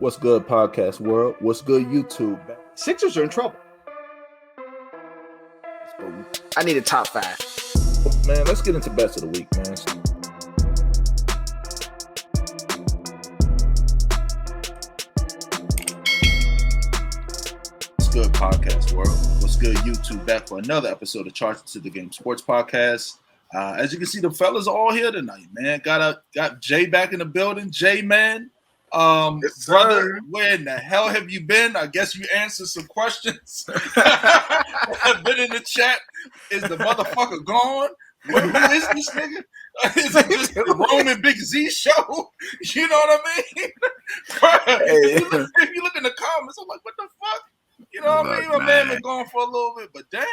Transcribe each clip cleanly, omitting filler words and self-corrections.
What's good, podcast world? What's good, YouTube? Sixers are in trouble. I need a top five. Man, let's get into best of the week, man. What's good, podcast world? What's good, YouTube? Back for another episode of Charged to the Game Sports Podcast. As you can see, the fellas are all here tonight, man. Got Jay back in the building. Jay, man. Yes, brother, where in the hell have you been? I guess you answered some questions. I've been in the chat. Is the motherfucker gone? Who is this nigga? Is it just the Roman Big Z show? You know what I mean? If you look in the comments, I'm like, what the fuck? You know what I mean? My man been gone for a little bit, but damn.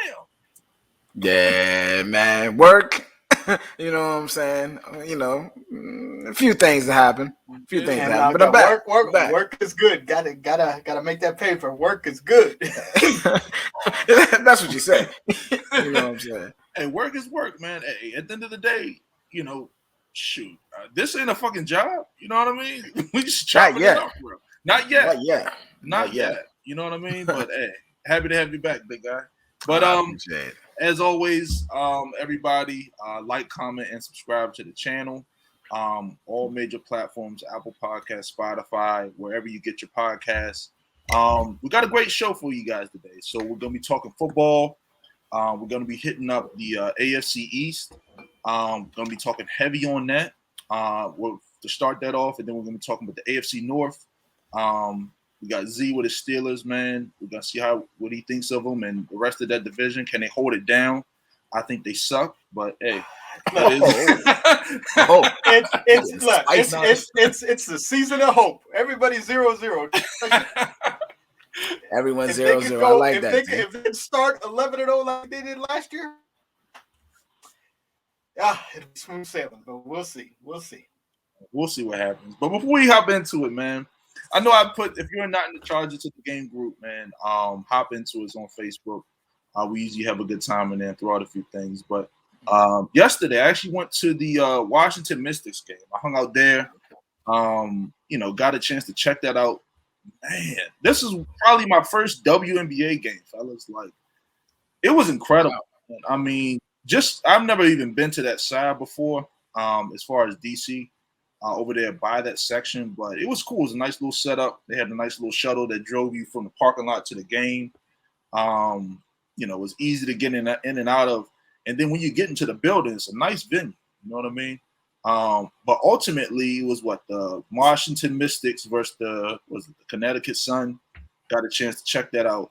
Yeah, man. Work. You know what I'm saying? You know, a few things that happen. But I'm back. Work is good. Gotta make that paper. Work is good. That's what you say. You know what I'm saying? Hey, work is work, man. Hey, at the end of the day, you know, shoot, this ain't a fucking job. You know what I mean? We just chop it up, bro. Not yet. You know what I mean? But hey, happy to have you back, big guy. But as always, everybody like, comment, and subscribe to the channel. All major platforms, Apple Podcasts, Spotify, wherever you get your podcasts. We got a great show for you guys today. So we're gonna be talking football. We're gonna be hitting up the AFC East. Gonna be talking heavy on that. To start that off, and then we're gonna be talking about the AFC North. We got Z with the Steelers, man. We're gonna see what he thinks of them and the rest of that division. Can they hold it down? I think they suck, but hey, it's the season of hope. Everybody's 0-0. Everyone's 0-0. I like that. If they start 11-0 like they did last year, it'll be smooth sailing. But we'll see. We'll see what happens. But before we hop into it, man. I know if you're not in the Chargers to the Game group, man, hop into us on Facebook. We usually have a good time in there and throw out a few things. But yesterday, I actually went to the Washington Mystics game. I hung out there, got a chance to check that out. Man, this is probably my first WNBA game, fellas. Like, it was incredible. I mean, I've never even been to that side before, as far as DC. Over there by that section, but it was cool. It was a nice little setup. They had a nice little shuttle that drove you from the parking lot to the game. It was easy to get in and out of. And then when you get into the building, it's a nice venue. You know what I mean? But ultimately, it was the Washington Mystics versus the Connecticut Sun. Got a chance to check that out.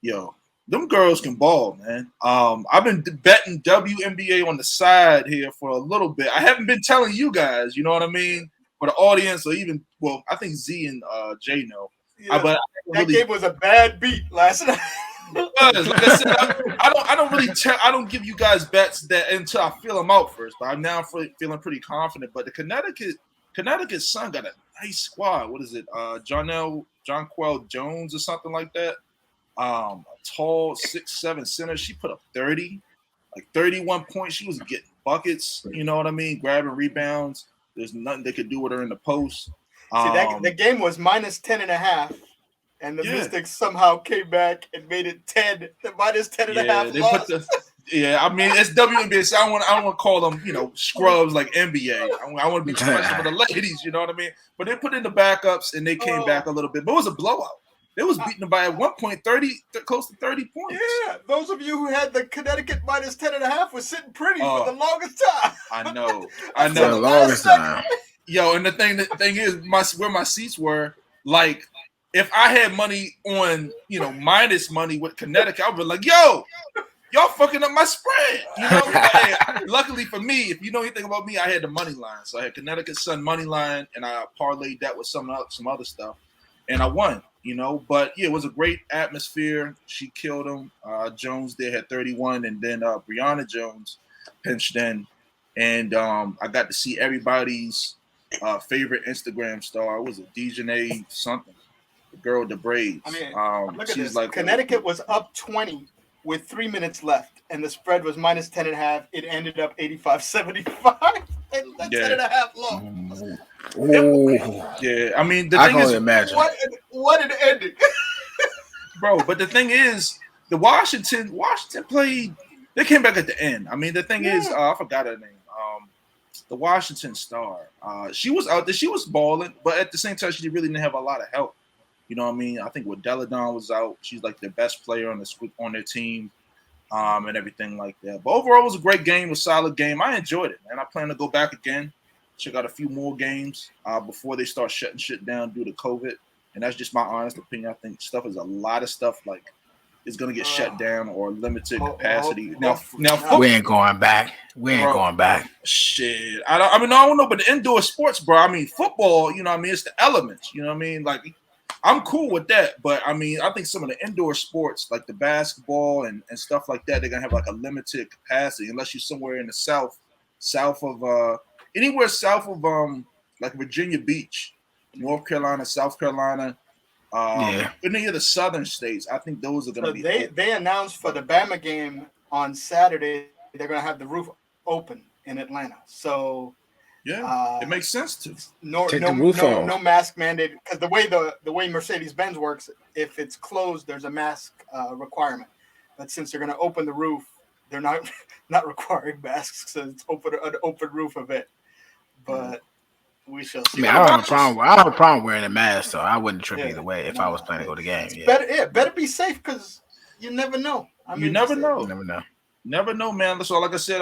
Yo, them girls can ball, man. I've been betting WNBA on the side here for a little bit. I haven't been telling you guys, you know what I mean? For the audience, or even, I think Z and Jay know. Yeah, that game was a bad beat last night. Like I said, I don't give you guys bets that until I feel them out first. But I'm now feeling pretty confident. But the Connecticut Sun got a nice squad. What is it? Jonquel Jones or something like that. A tall 6'7" center. She put up 30, like 31 points. She was getting buckets, you know what I mean? Grabbing rebounds. There's nothing they could do with her in the post. The game was minus 10.5, and the Mystics somehow came back and made it 10. The minus 10.5. I mean, it's WNBA, so I don't want to call them, scrubs like NBA. I want to be professional for the ladies, you know what I mean? But they put in the backups, and they came back a little bit. But it was a blowout. They was beating them by at one point close to 30 points. Yeah, those of you who had the Connecticut minus 10.5 was sitting pretty for the longest time. I know. The longest time. Yo, and the thing is, where my seats were, like, if I had money on, minus money with Connecticut, I would be like, yo, y'all fucking up my spread. You know, luckily for me, if you know anything about me, I had the money line. So I had Connecticut Sun money line, and I parlayed that with some other stuff, and I won. But yeah, it was a great atmosphere. She killed him. Jones there had 31, and then Brianna Jones pinched in, and I got to see everybody's favorite Instagram star. Was it Divisional something? The girl with the braids. I mean, look at she's this. like Connecticut was up 20 with 3 minutes left, and the spread was minus 10.5. It ended up 85-75. That's 10.5 low. Yeah, I mean, the I thing can is, only imagine. What an ending. bro. But the thing is, the Washington played. They came back at the end. I mean, the thing is, I forgot her name. The Washington Star. She was out there. She was balling, but at the same time, she really didn't have a lot of help. You know what I mean? I think when Deladon was out, she's like the best player on their team, and everything like that. But overall, it was a great game, a solid game. I enjoyed it, and I plan to go back again, check out a few more games before they start shutting shit down due to COVID. And that's just my honest opinion. I think a lot of stuff like is gonna get shut down or limited capacity. Now, we ain't going back. We ain't going back. Shit, I don't know, but the indoor sports, bro. I mean, football. You know what I mean? It's the elements. You know what I mean? Like, I'm cool with that, but I mean, I think some of the indoor sports, like the basketball and stuff like that, they're gonna have like a limited capacity unless you're somewhere in the south of anywhere south of like Virginia Beach, North Carolina, South Carolina. Any of the southern states, I think those are going to be. They announced for the Bama game on Saturday they're going to have the roof open in Atlanta. So it makes sense to no mask mandate because the way Mercedes-Benz works, if it's closed, there's a mask requirement. But since they're going to open the roof, they're not requiring masks. So it's an open roof event. But we shall see. I mean, I don't have a problem wearing a mask, so I wouldn't trip either way if I was planning to go to the game. Better be safe because you never know. You never know. Never know, man. So, like I said,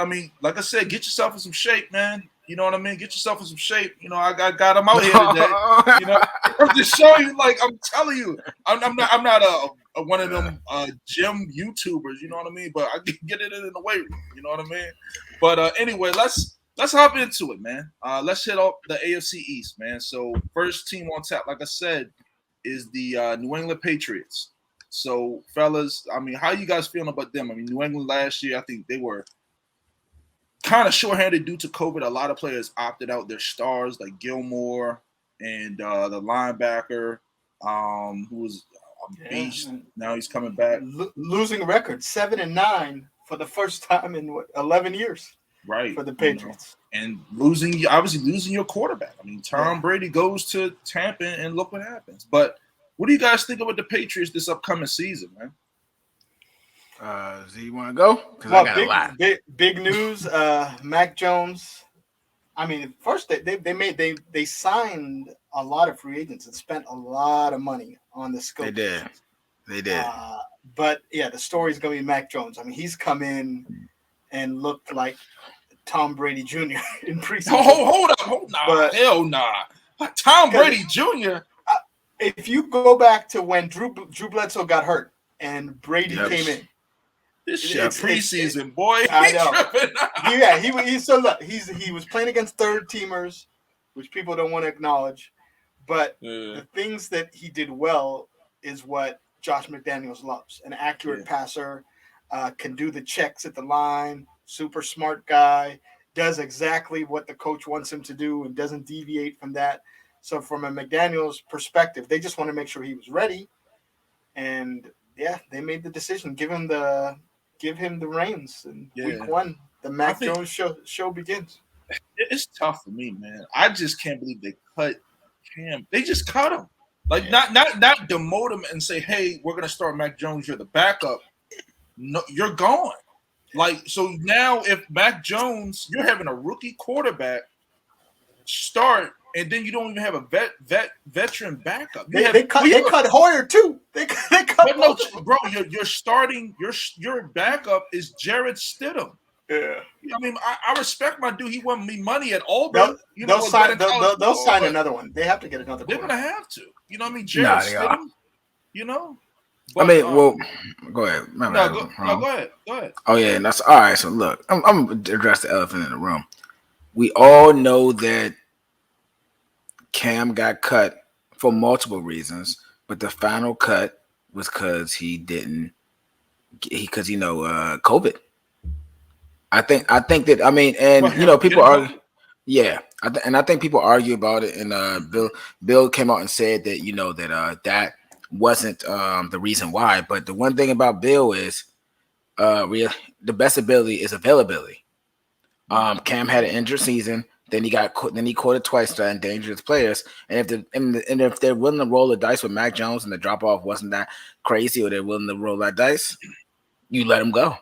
get yourself in some shape, man. You know what I mean? Get yourself in some shape. You know, I got them out here today. You know, I'm just showing you. Like I'm telling you, I'm not a one of them gym YouTubers. You know what I mean? But I can get it in the weight room. You know what I mean? But anyway, Let's hop into it, man. Let's hit off the AFC East, man. So first team on tap, like I said, is the New England Patriots. So, fellas, I mean, how you guys feeling about them? I mean, New England last year, I think they were kind of shorthanded due to COVID. A lot of players opted out. Their stars like Gilmore and the linebacker, who was a beast. Now he's coming back. Losing record 7-9 for the first time in 11 years. Right. For the Patriots. And losing your quarterback. I mean, Tom Brady goes to Tampa and look what happens. But what do you guys think about the Patriots this upcoming season, man? Z, you want to go? Because I got a lot. Big news. Mac Jones. I mean, first they signed a lot of free agents and spent a lot of money on the scope. They did. But yeah, the story's gonna be Mac Jones. I mean, he's come in and looked like Tom Brady Jr. in preseason. Hold up. Hell nah. Tom Brady Jr. If you go back to when Drew Bledsoe got hurt and Brady came in. This shit preseason, boy. I know. He was playing against third teamers, which people don't want to acknowledge. But the things that he did well is what Josh McDaniels loves. An accurate passer, can do the checks at the line. Super smart guy, does exactly what the coach wants him to do and doesn't deviate from that. So from a McDaniels perspective, they just want to make sure he was ready. And they made the decision. Give him the reins. And week one, the Mac Jones show begins. It's tough for me, man. I just can't believe they cut Cam. They just cut him. Like not demote him and say, hey, we're gonna start Mac Jones, you're the backup. No, you're gone. Like, so now if Mac Jones, you're having a rookie quarterback start, and then you don't even have a veteran backup. They cut Hoyer too. They cut. No, bro, you're starting. Your backup is Jared Stidham. Yeah. I mean, I respect my dude. He won me money at Auburn. They'll sign another one. They have to get another. They're gonna have to. You know what I mean? Jared Stidham. You know. But, I mean, go ahead. Go ahead. Oh yeah, and that's all right. So look, I'm gonna address the elephant in the room. We all know that Cam got cut for multiple reasons, but the final cut was because COVID. I think that, I mean, and people argue. Yeah, I think people argue about it. And Bill came out and said that that wasn't the reason why. But the one thing about Bill is the best ability is availability. Cam had an injured season. Then he quoted twice to endangerous players. And if they're willing to roll the dice with Mac Jones and the drop off wasn't that crazy, or they're willing to roll that dice, you let him go.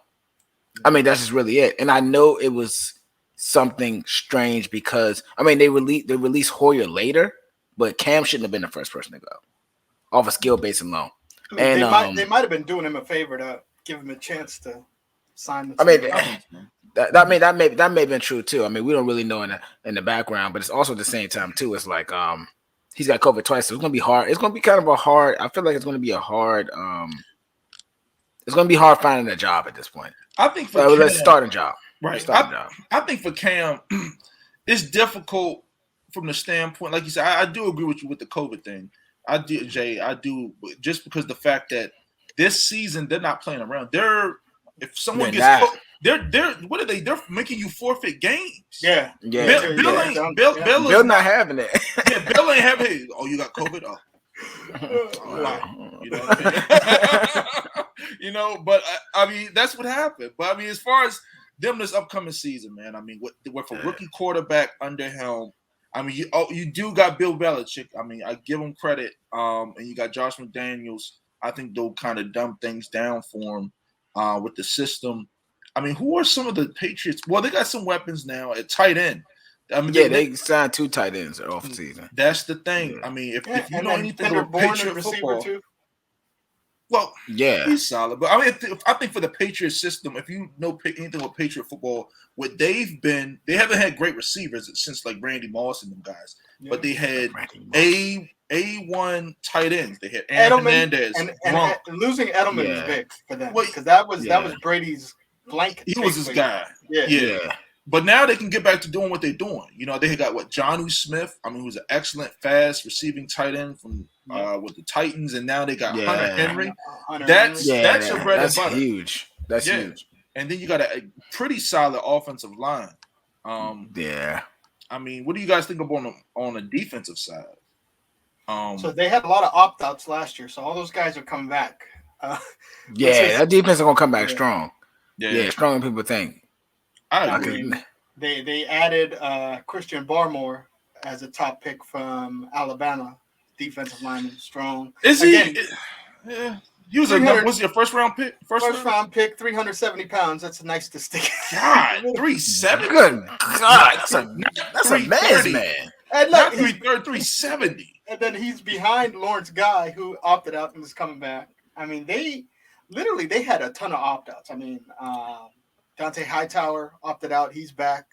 I mean, that's just really it. And I know it was something strange because they released Hoyer later, but Cam shouldn't have been the first person to go off a skill base alone. They might have been doing him a favor to give him a chance to sign. That may have been true too. I mean, we don't really know in the background, but it's also at the same time too. It's like he's got COVID twice, so it's gonna be hard. It's gonna be kind of a hard. I feel like it's gonna be a hard. It's gonna be hard finding a job at this point. I think for Cam, let's start a job. Right. I think for Cam, it's difficult from the standpoint, like you said. I do agree with you with the COVID thing. I do, Jay. I do, just because the fact that this season they're not playing around. If someone gets, they're what are they? They're making you forfeit games. Yeah. Bill not having it. Yeah, Bill ain't having it. Oh, you got COVID? Oh, wow. You know what I mean? But I mean that's what happened. But I mean, as far as them this upcoming season, man, I mean, with a rookie quarterback under helm. I mean, you do got Bill Belichick. I mean, I give him credit. And you got Josh McDaniels. I think they'll kind of dumb things down for him with the system. I mean, who are some of the Patriots? Well, they got some weapons now at tight end. I mean, they signed 2 tight ends off season. That's the thing. Yeah. I mean, if you know anything about Patriot football, too. Well, yeah, he's solid. But I mean, I think for the Patriot system, if you know anything with Patriot football, what they haven't had great receivers since like Randy Moss and them guys. Yeah. But they had A1 tight ends. They had Aaron Hernandez. And losing Edelman is big for them because that was Brady's blanket. He was his guy. Yeah. But now they can get back to doing what they're doing. They got Jonnu Smith. I mean, who's an excellent, fast receiving tight end from with the Titans, and now they got Hunter Henry. That's your bread and butter. Huge. That's huge. And then you got a pretty solid offensive line. I mean, what do you guys think about on the defensive side? So they had a lot of opt-outs last year, so all those guys are coming back. That defense is gonna come back strong. Yeah, stronger than people think. I agree. They added Christian Barmore as a top pick from Alabama, defensive lineman, strong. Is he? Yeah. He was your first round pick? First round pick, 370 pounds. That's nice to stick. God, 370? Good God. That's a man's man. And not 370. And then he's behind Lawrence Guy, who opted out and is coming back. I mean, they had a ton of opt-outs. I mean, Dante Hightower opted out. He's back.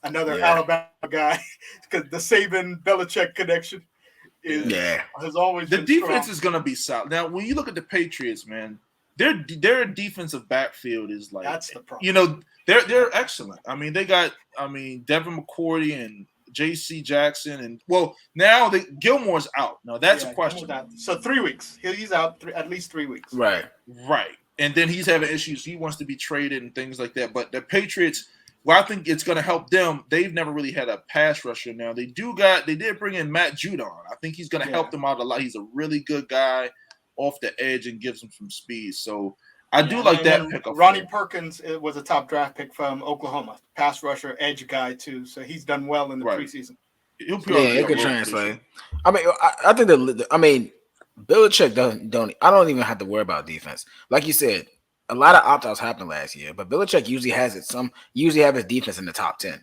Another Alabama guy. Because the Saban-Belichick connection has always been the defense strong. Is going to be solid. Now, when you look at the Patriots, man, their defensive backfield is like, that's the problem. They're excellent. I mean, they got Devin McCourty and J.C. Jackson, and now Gilmore's out. Now that's a question. So 3 weeks. He's out at least 3 weeks. Right. And then he's having issues. He wants to be traded and things like that. But the Patriots, I think it's going to help them. They've never really had a pass rusher. Now they did bring in Matt Judon. I think he's going to help them out a lot. He's a really good guy off the edge and gives them some speed. So I do like that pickup. Ronnie Perkins was a top draft pick from Oklahoma, pass rusher, edge guy too. So he's done well in the preseason. It could translate. I mean, I think Belichick don't. I don't even have to worry about defense. Like you said, a lot of opt-outs happened last year, but Belichick usually have his defense in the top 10,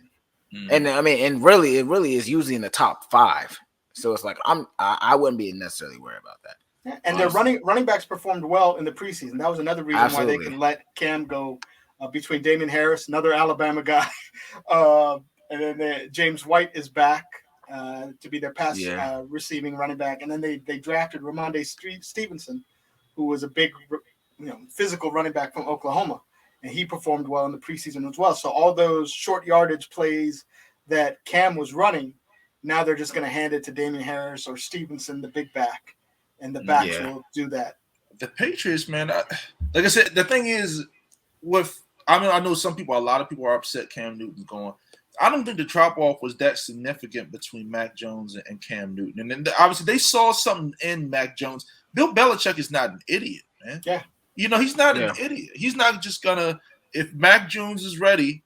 and it really is usually in the top 5. So it's like I wouldn't be necessarily worried about that. And their running backs performed well in the preseason. That was another reason why they could let Cam go between Damian Harris, another Alabama guy, and then James White is back to be their pass receiving running back. And then they drafted Ramondre Stevenson, who was a big, physical running back from Oklahoma, and he performed well in the preseason as well. So all those short yardage plays that Cam was running, now they're just going to hand it to Damian Harris or Stevenson, the big back. And the backs will do that. The Patriots, man, like I said, the thing is, I know a lot of people are upset Cam Newton's going. I don't think the drop-off was that significant between Mac Jones and Cam Newton. And then obviously they saw something in Mac Jones. Bill Belichick is not an idiot, man. Yeah. He's not an idiot. He's not just going to – if Mac Jones is ready,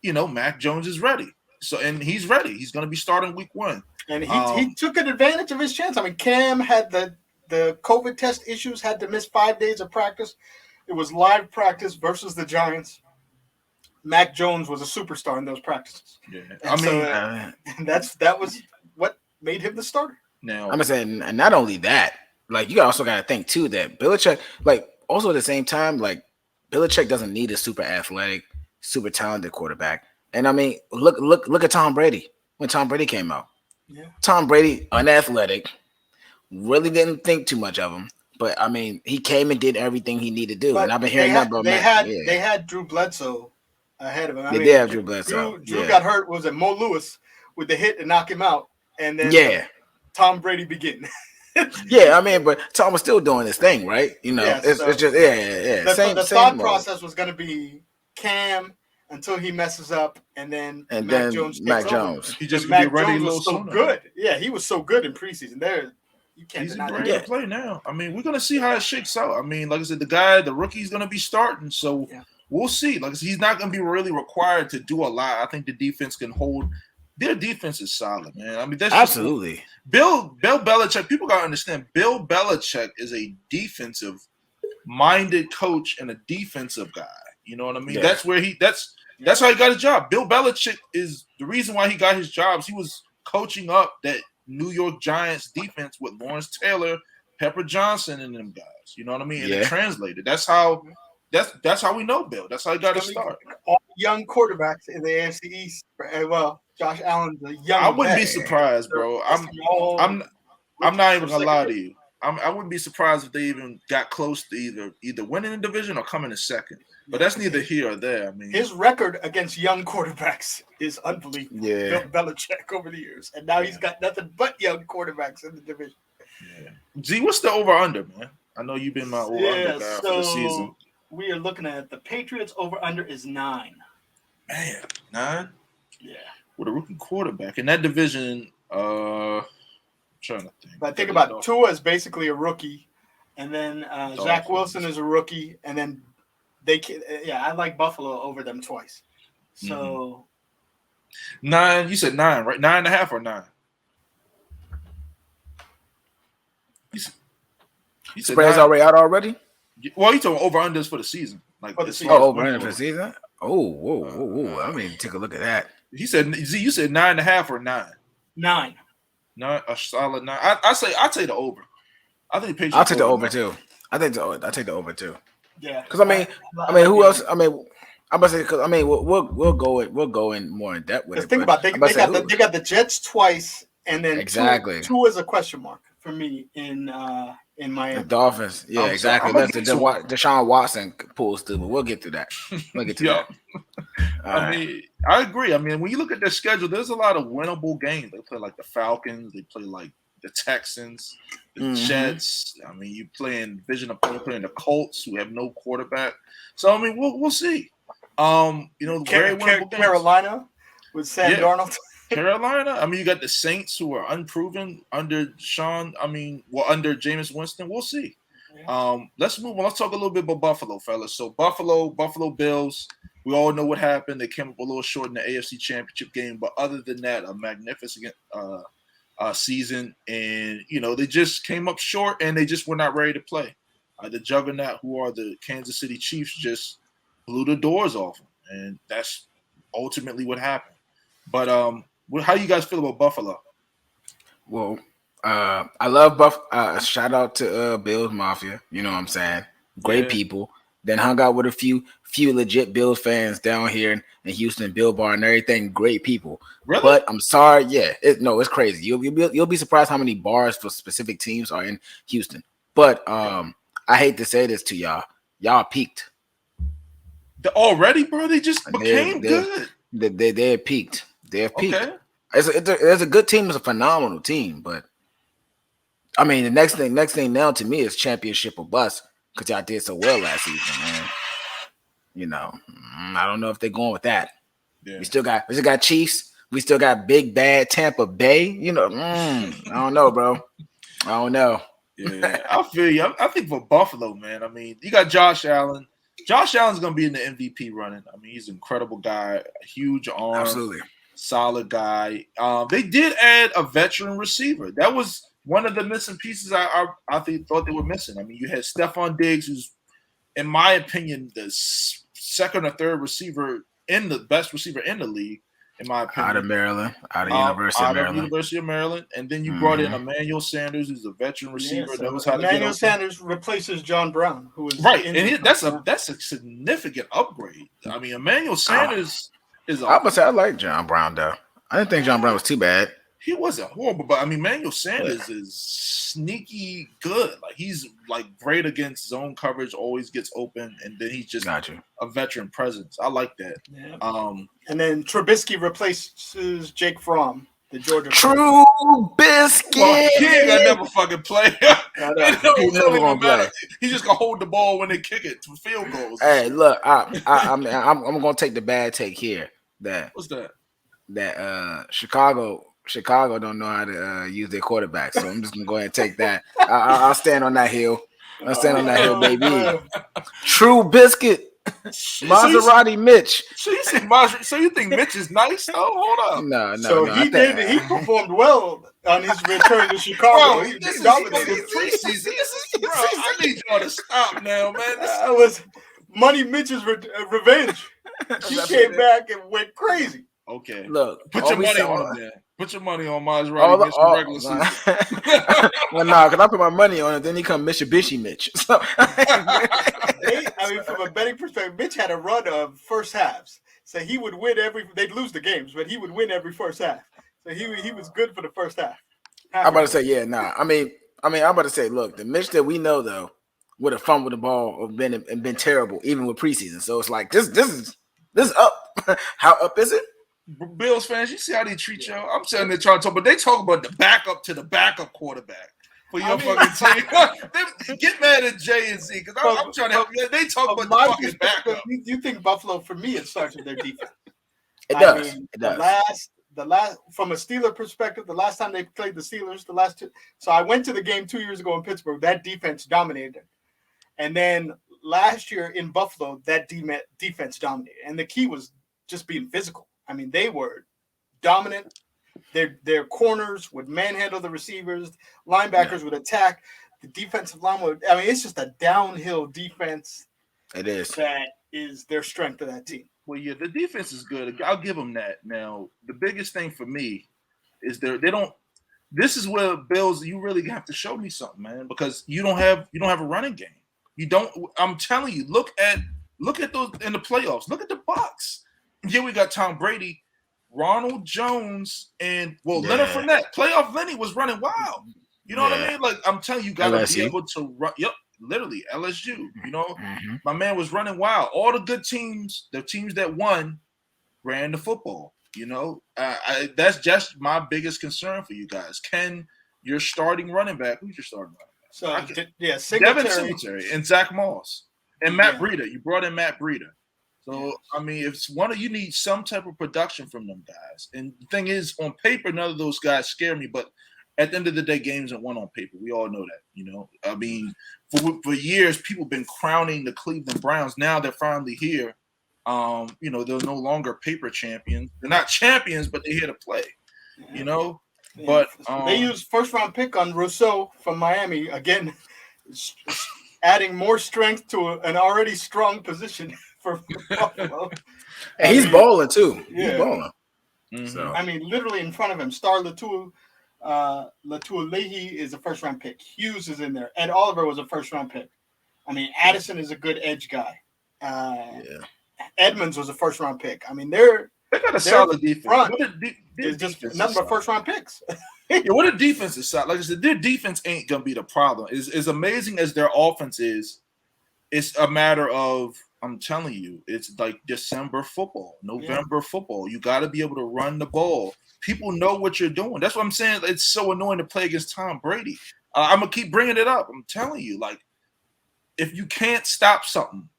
Mac Jones is ready. So and he's ready. He's going to be starting week 1. And he took an advantage of his chance. I mean, Cam had the COVID test issues, had to miss 5 days of practice. It was live practice versus the Giants. Mac Jones was a superstar in those practices. Yeah, that was what made him the starter. Now I'm saying, and not only that, like you also got to think too that Belichick, like also at the same time, like Belichick doesn't need a super athletic, super talented quarterback. And I mean, look at Tom Brady when Tom Brady came out. Yeah. Tom Brady, unathletic, really didn't think too much of him. But I mean, he came and did everything he needed to do. But and I've been hearing that about they had Drew Bledsoe ahead of him. They did have Drew Bledsoe. Drew got hurt. Was it Mo Lewis with the hit to knock him out? And then Tom Brady began. I mean, but Tom was still doing his thing, right? You know, it's just The thought process was going to be Cam until he messes up, and then Mac Jones. He just Mac be ready Jones was so good. Yeah, he was so good in preseason. You can't deny that. He's ready to play now. I mean, we're gonna see how it shakes out. I mean, like I said, the rookie's gonna be starting, so we'll see. Like I said, he's not gonna be really required to do a lot. I think the defense can hold. Their defense is solid, man. I mean, that's absolutely Bill Belichick. People gotta understand, Bill Belichick is a defensive-minded coach and a defensive guy. You know what I mean? Yeah. That's how he got his job. Bill Belichick is the reason why he got his jobs. He was coaching up that New York Giants defense with Lawrence Taylor, Pepper Johnson, and them guys. You know what I mean? And it translated. That's how we know Bill. That's how he got his start. All young quarterbacks in the AFC East. Well, Josh Allen's a young. I wouldn't be surprised, bro. I'm not even gonna lie to you. I wouldn't be surprised if they even got close to either winning the division or coming in second. But that's neither here or there. I mean, his record against young quarterbacks is unbelievable. Yeah, Bill Belichick over the years, and now he's got nothing but young quarterbacks in the division. Yeah. Z, what's the over/under, man? I know you've been my over/under guy for the season. We are looking at the Patriots over/under is 9. Man, 9? Yeah. With a rookie quarterback in that division, I'm trying to think. But think about it. Tua is basically a rookie, and then Zach Wilson is a rookie, and then I like Buffalo over them twice. So 9. You said 9, right? 9.5 or 9? You said spread's already out already. Well, you talking over unders for the season, like over under for the season. Oh, whoa! I mean, take a look at that. He said, Z, you said 9.5 or 9? 9. 9, a solid 9. I'll take the over. I think Patriots. I'll take the over too. I take the over too. Yeah, because I mean, who else? I mean, I'm about to say because I mean, we'll go in more in depth with it. Think about they got the Jets twice, and then exactly two is a question mark for me in Miami. The Dolphins, exactly. That's the Deshaun Watson pulls through, but we'll get through that. We'll get to that. mean, I agree. I mean, when you look at their schedule, there's a lot of winnable games. They play like the Falcons. They play like the Texans, the Jets. I mean, you playing Divisional, playing the Colts, who have no quarterback. So I mean, we'll see. Very winnable games. Carolina with Sam Darnold. Carolina. I mean, you got the Saints who are unproven under under Jameis Winston. We'll see. Yeah. Let's move on. Let's talk a little bit about Buffalo, fellas. So Buffalo Bills. We all know what happened. They came up a little short in the AFC Championship game, but other than that, a magnificent season. And they just came up short, and they just were not ready to play. The juggernaut, who are the Kansas City Chiefs, just blew the doors off them, and that's ultimately what happened. But how you guys feel about Buffalo? Well, I love shout out to Bills Mafia. You know what I'm saying? Great people. Then hung out with a few legit Bills fans down here in Houston, Bill Bar and everything. Great people. Really? But I'm sorry. Yeah, it's crazy. You'll be surprised how many bars for specific teams are in Houston. But I hate to say this to y'all. Y'all peaked. Already, bro? They just became good. They're peaked. They're peaked. Okay. It's a good team. It's a phenomenal team. But I mean, the next thing now to me is championship or bust because y'all did so well last season, man. I don't know if they're going with that. Yeah. We still got Chiefs. We still got big bad Tampa Bay. I don't know, bro. I don't know. Yeah, I feel you. I think for Buffalo, man. I mean, you got Josh Allen. Josh Allen's going to be in the MVP running. I mean, he's an incredible guy, a huge arm. Absolutely. solid guy. They did add a veteran receiver. That was one of the missing pieces I thought they were missing. I mean, you had Stephon Diggs, who's, in my opinion, the second or third receiver best receiver in the league, in my opinion. Out of Maryland, out of University of Maryland. And then you brought in Emmanuel Sanders, who's a veteran receiver. Yeah, so Emmanuel Sanders replaces John Brown, who was right, and that's a significant upgrade. I mean, Emmanuel Sanders is. I would say I like John Brown though. I didn't think John Brown was too bad. He wasn't horrible, but I mean, Emmanuel Sanders is sneaky good. Like he's like great against zone coverage, always gets open, and then he's just a veteran presence. I like that. Yeah. And then Trubisky replaces Jake Fromm, the Georgia. Trubisky. Well, King, I never fucking play. He never gonna play. He's just gonna hold the ball when they kick it to field goals. Hey, look, I'm gonna take the bad take here. What's that? That Chicago don't know how to use their quarterback, so I'm just gonna go ahead and take that. I'll stand on that hill. I'll stand on that hill, baby. True biscuit, Maserati Mitch. So you think Mitch is nice? Oh, hold up. No. So he performed well on his return to Chicago. Bro, this is preseason. Bro, I need y'all to stop now, man. That was Money Mitch's revenge. He came back and went crazy. Okay, look, put your money on him. Put your money on Maserati Mitch regular season. Well, no, because I put my money on it. Then he come Mitsubishi Mitch. So, from a betting perspective, Mitch had a run of first halves, so he would win they'd lose the games, but he would win every first half. So he was good for the first half. I'm about to say, yeah, nah. I mean, I'm about to say, look, the Mitch that we know though would have fumbled the ball or been terrible even with preseason. So it's like this is up. How up is it? Bills fans, you see how they treat y'all? I'm sitting there trying to talk, but they talk about the backup to the backup quarterback for your fucking team. They get mad at Jay and Z because I'm trying to help you. They talk about the fucking backup. You think Buffalo? For me, it starts with their defense. It does. It does. The last, from a Steeler perspective, the last time they played the Steelers, the last two. So I went to the game 2 years ago in Pittsburgh. That defense dominated, and then last year in Buffalo, that defense dominated, and the key was just being physical. I mean, they were dominant. Their corners would manhandle the receivers. Linebackers would attack. The defensive line would. I mean, it's just a downhill defense. It is. That is their strength of that team. Well, yeah, the defense is good. I'll give them that. Now, the biggest thing for me is they don't. This is where Bills, you really have to show me something, man, because you don't have a running game. You don't. I'm telling you, look at those in the playoffs. Look at the Bucs. Yeah, we got Tom Brady, Ronald Jones, and Leonard Fournette. Playoff Lenny was running wild. You know what I mean? Like I'm telling you, gotta be able to run. Yep, literally LSU. You know, my man was running wild. All the good teams, the teams that won, ran the football. You know, that's just my biggest concern for you guys. Can your starting running back? Who's your starting running back? So Devin Singletary and Zach Moss and Matt Breida. You brought in Matt Breida. So, I mean, if it's one of you need some type of production from them guys. And the thing is, on paper, none of those guys scare me. But at the end of the day, games are won on paper. We all know that, you know. I mean, for years, people have been crowning the Cleveland Browns. Now they're finally here. You know, they're no longer paper champions. They're not champions, but they're here to play, you know. Yeah. But they used first-round pick on Rousseau from Miami. Again, adding more strength to an already strong position. And he's balling too. Yeah. He's balling. Mm-hmm. So I mean, literally in front of him, Star Latualehi is a first-round pick. Hughes is in there. Ed Oliver was a first-round pick. I mean, Addison is a good edge guy. Edmonds was a first-round pick. I mean, they got a solid defense. It's just nothing but first-round picks. Yeah, what a defense is solid. Like I said, their defense ain't gonna be the problem. As amazing as their offense is, it's a matter of. I'm telling you, it's like December football, November football. You got to be able to run the ball. People know what you're doing. That's what I'm saying. It's so annoying to play against Tom Brady. I'm going to keep bringing it up. I'm telling you, like, if you can't stop something,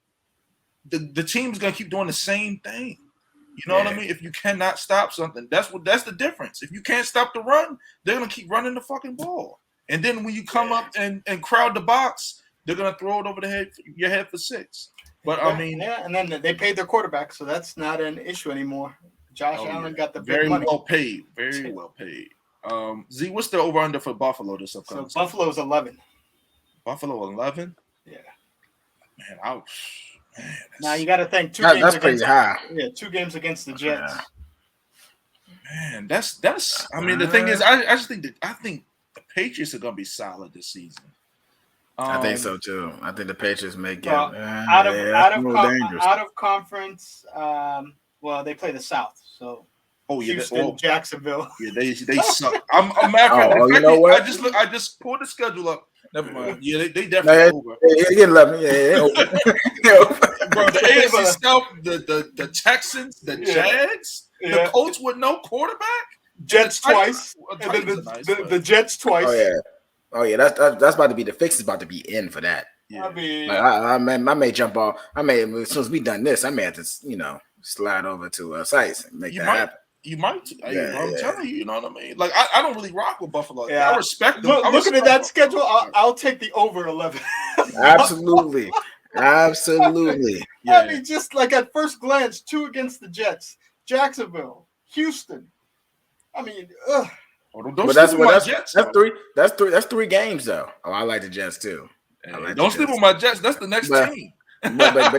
the team's going to keep doing the same thing. You know what I mean? If you cannot stop something, that's the difference. If you can't stop the run, they're going to keep running the fucking ball. And then when you come up and crowd the box, they're going to throw it over your head for 6. But I mean, and then they paid their quarterback, so that's not an issue anymore. Josh Allen got the very big money. well paid. Very well paid. Z, what's the over under for Buffalo this upcoming? So Buffalo's 11. Buffalo 11. Yeah. Man, now you got to think that's pretty high. Yeah, 2 games against the Jets. Man, that's. I mean, the thing is, I think the Patriots are gonna be solid this season. I think so too. I think the Patriots may get out of conference. Well, they play the South, so Houston, Jacksonville. Yeah, they suck. I'm mad. You know what? I just pulled the schedule up. Never mind. Yeah, they definitely over. Yeah, 11. Yeah, Bro, the AFC South, the Texans, the Jags, the Colts with no quarterback, Jets twice, and then the Jets twice. Oh yeah, that's about to be the fix. Is about to be in for that. Yeah. I mean, I may jump off. I may, as soon as we done this, I may have to slide over to Sites and make that happen. You might. I'm telling you, you know what I mean? Like, I don't really rock with Buffalo. Yeah. I respect them. Looking at that schedule, I'll take the over 11. Absolutely. Yeah. I mean, just like at first glance, 2 against the Jets, Jacksonville, Houston. I mean, ugh. But that's 3 games though. Oh, I like the Jets too. Don't sleep on my Jets. That's the next team. but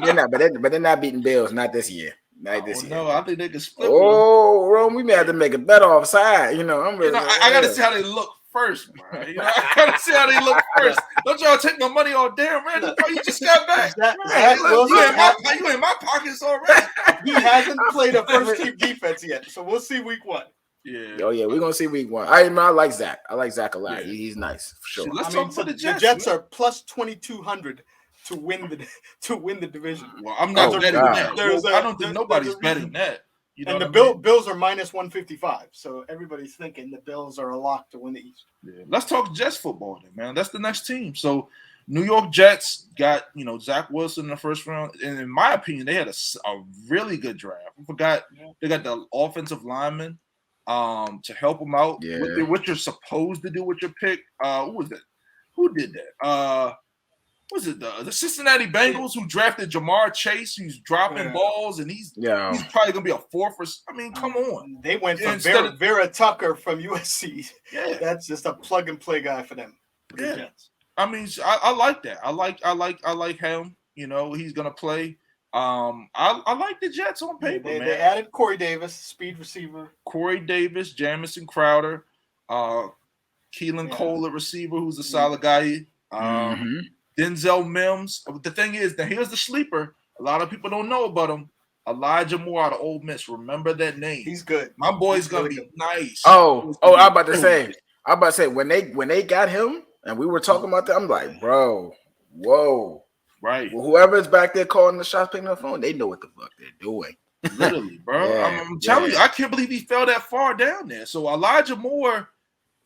they're not beating Bills. Not this year. No, I think they can split. Rome, we may have to make a bet offside. I'm really. I gotta see how they look first, bro. I gotta see how they look first. Don't y'all take my money all damn ready? You just got back. You in my pockets already. He hasn't played a first team defense yet, so we'll see week 1. Yeah. Oh yeah, we're gonna see week 1. I like Zach. I like Zach a lot. Yeah. He's nice for sure. Let's talk about the Jets. The Jets are plus 2,200 to win the division. Well, I'm not betting that. I don't think nobody's betting that. And the Bills are minus 155. So everybody's thinking the Bills are a lock to win the East. Yeah. Let's talk Jets football then, man. That's the next team. So New York Jets got, Zach Wilson in the first round. And in my opinion, they had a really good draft. I forgot they got the offensive lineman to help them out. Yeah. What you're supposed to do with your pick. Who was that? Who did that? Was it the Cincinnati Bengals who drafted Jamar Chase, who's dropping balls, and he's probably gonna be a 4th. I mean, come on. They went for Vera Tucker from USC. Yeah, that's just a plug and play guy for them. Yeah, I mean, I like that. I like him. He's gonna play. I like the Jets on paper. They added Corey Davis, speed receiver. Corey Davis, Jamison Crowder, Keelan Cole, a receiver who's a solid guy. Denzel Mims. The thing is that here's the sleeper. A lot of people don't know about him. Elijah Moore out of Ole Miss. Remember that name. He's good. My boy's gonna be nice. I'm about to say when they got him and we were talking about that, I'm like, bro, whoa. Right. Well, whoever's back there calling the shots, picking up the phone, they know what the fuck they're doing. Literally, bro. I'm telling you, I can't believe he fell that far down there. So Elijah Moore,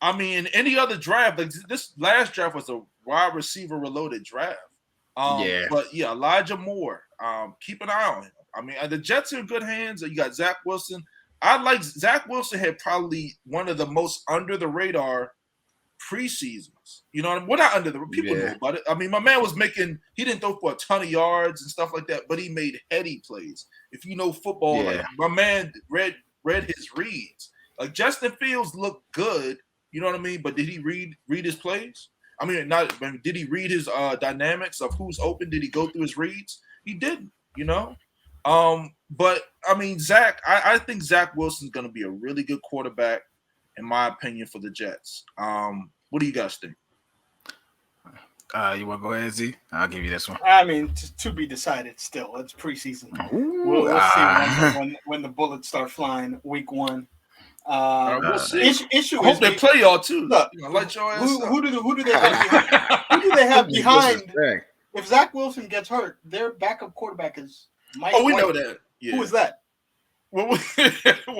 I mean, any other draft, like this last draft was a wide receiver reloaded draft. But Elijah Moore, keep an eye on him. I mean, the Jets are in good hands. You got Zach Wilson. Zach Wilson had probably one of the most under the radar preseasons. You know what I mean? We're not under the people know about it. I mean, my man was he didn't throw for a ton of yards and stuff like that, but he made heady plays. If you know football, like, my man read his reads. Like Justin Fields looked good, you know what I mean? But did he read his plays? I mean, did he read his dynamics of who's open? Did he go through his reads? He didn't, But I mean, I think Zach Wilson's going to be a really good quarterback, in my opinion, for the Jets. What do you guys think? You want to go ahead, Z? I'll give you this one. I mean, to be decided still. It's preseason. We'll see when the bullets start flying week 1. We'll see. Issue I hope they play y'all too. Look, light your ass who do they have behind? Who do they have behind? If Zach Wilson gets hurt, their backup quarterback is Mike White. We know that. Yeah. Who is that? Well,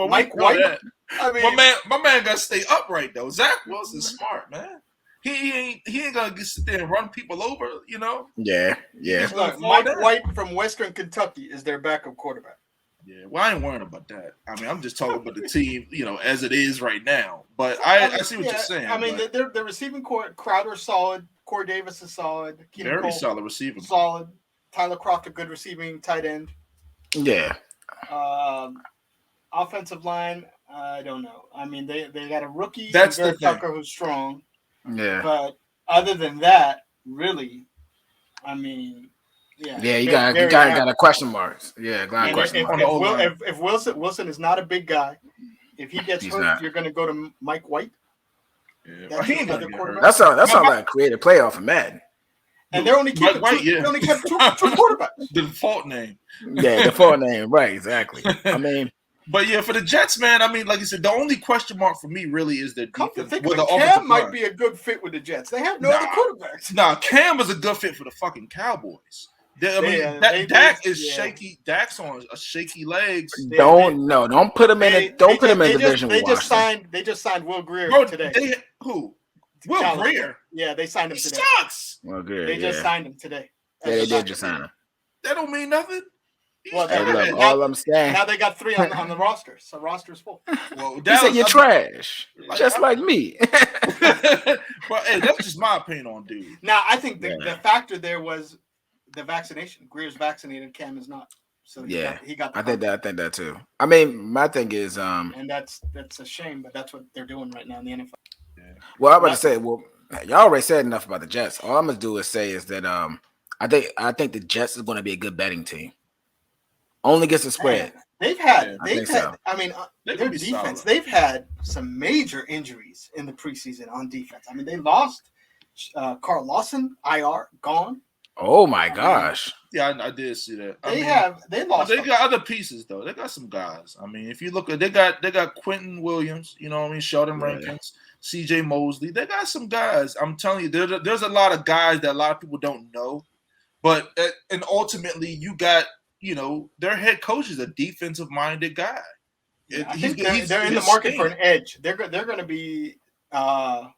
Mike White. I mean, my man got to stay upright though. Zach Wilson's smart, man. He ain't gonna sit there and run people over, Yeah. Look, Mike White from Western Kentucky is their backup quarterback. Yeah, well, I ain't worrying about that. I mean, I'm just talking about the team, as it is right now. But I see what you're saying. I mean, the receiving core, Crowder's solid. Corey Davis is solid. Very solid receiving. Solid. Tyler Croft, a good receiving tight end. Yeah. Offensive line, I don't know. I mean, they got a rookie, That's Barrett the thing. Tucker, who's strong. Yeah. But other than that, really, I mean, yeah, you got a question marks. Yeah, got a question mark. If Wilson is not a big guy, if he gets hurt, you're going to go to Mike White. Yeah. That's another quarterback. That sounds like a creative playoff of Madden. And they're only keeping they only kept two quarterbacks. The default name. Yeah, default name. Right, exactly. I mean, but yeah, for the Jets, man, I mean, like you said, the only question mark for me really is their defense. Cam might be a good fit with the Jets. They have no other quarterbacks. Nah, Cam is a good fit for the fucking Cowboys. Dak is shaky. Dak's on a shaky legs. Don't put him in. Don't put him in division. They just signed Will Greer today. Who? Will Greer? Yeah, they signed him today. Sucks. Well, good. They just signed him today. Yeah, they did just sign him. That don't mean nothing. Well, all I'm saying. Now they got 3 on the roster, so roster's full. Well, you said you're trash, just like me. But hey, that's just my opinion on dude. Now I think the factor there was the vaccination. Greer's vaccinated, Cam is not. So he got. I think that too. I mean, my thing is, and that's a shame, but that's what they're doing right now in the NFL. Yeah. Well, I'm about to say, y'all already said enough about the Jets. All I'm gonna do is say is that I think the Jets is going to be a good betting team. Only gets the spread. Their defense. Solid. They've had some major injuries in the preseason on defense. I mean, they lost Carl Lawson, IR, gone. Oh my gosh! Yeah, I did see that. They lost. They got other pieces though. They got some guys. I mean, if you look at they got Quentin Williams. You know what I mean? Sheldon Rankins, C.J. Mosley. They got some guys. I'm telling you, there's a lot of guys that a lot of people don't know. But and ultimately, you got. You know, their head coach is a defensive-minded guy. I think they're in the market for an edge. They're going to be, they're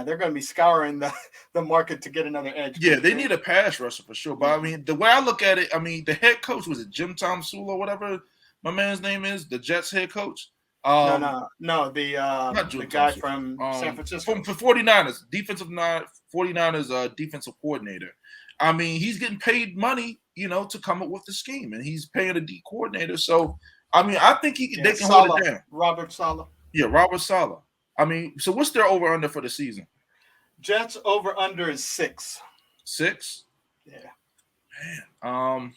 going to be scouring the market to get another edge. Yeah, they need a pass rusher for sure. But I mean, the way I look at it, I mean, the head coach was it Jim Tomsula or whatever my man's name is, the Jets head coach. No, the guy from San Francisco, from 49ers, 49ers defensive coordinator. I mean, he's getting paid money, to come up with the scheme, and he's paying a D coordinator. So, I mean, I think they can hold it down. Robert Saleh. Yeah, Robert Saleh. I mean, so what's their over under for the season? Jets over under is 6. 6? Yeah. Man,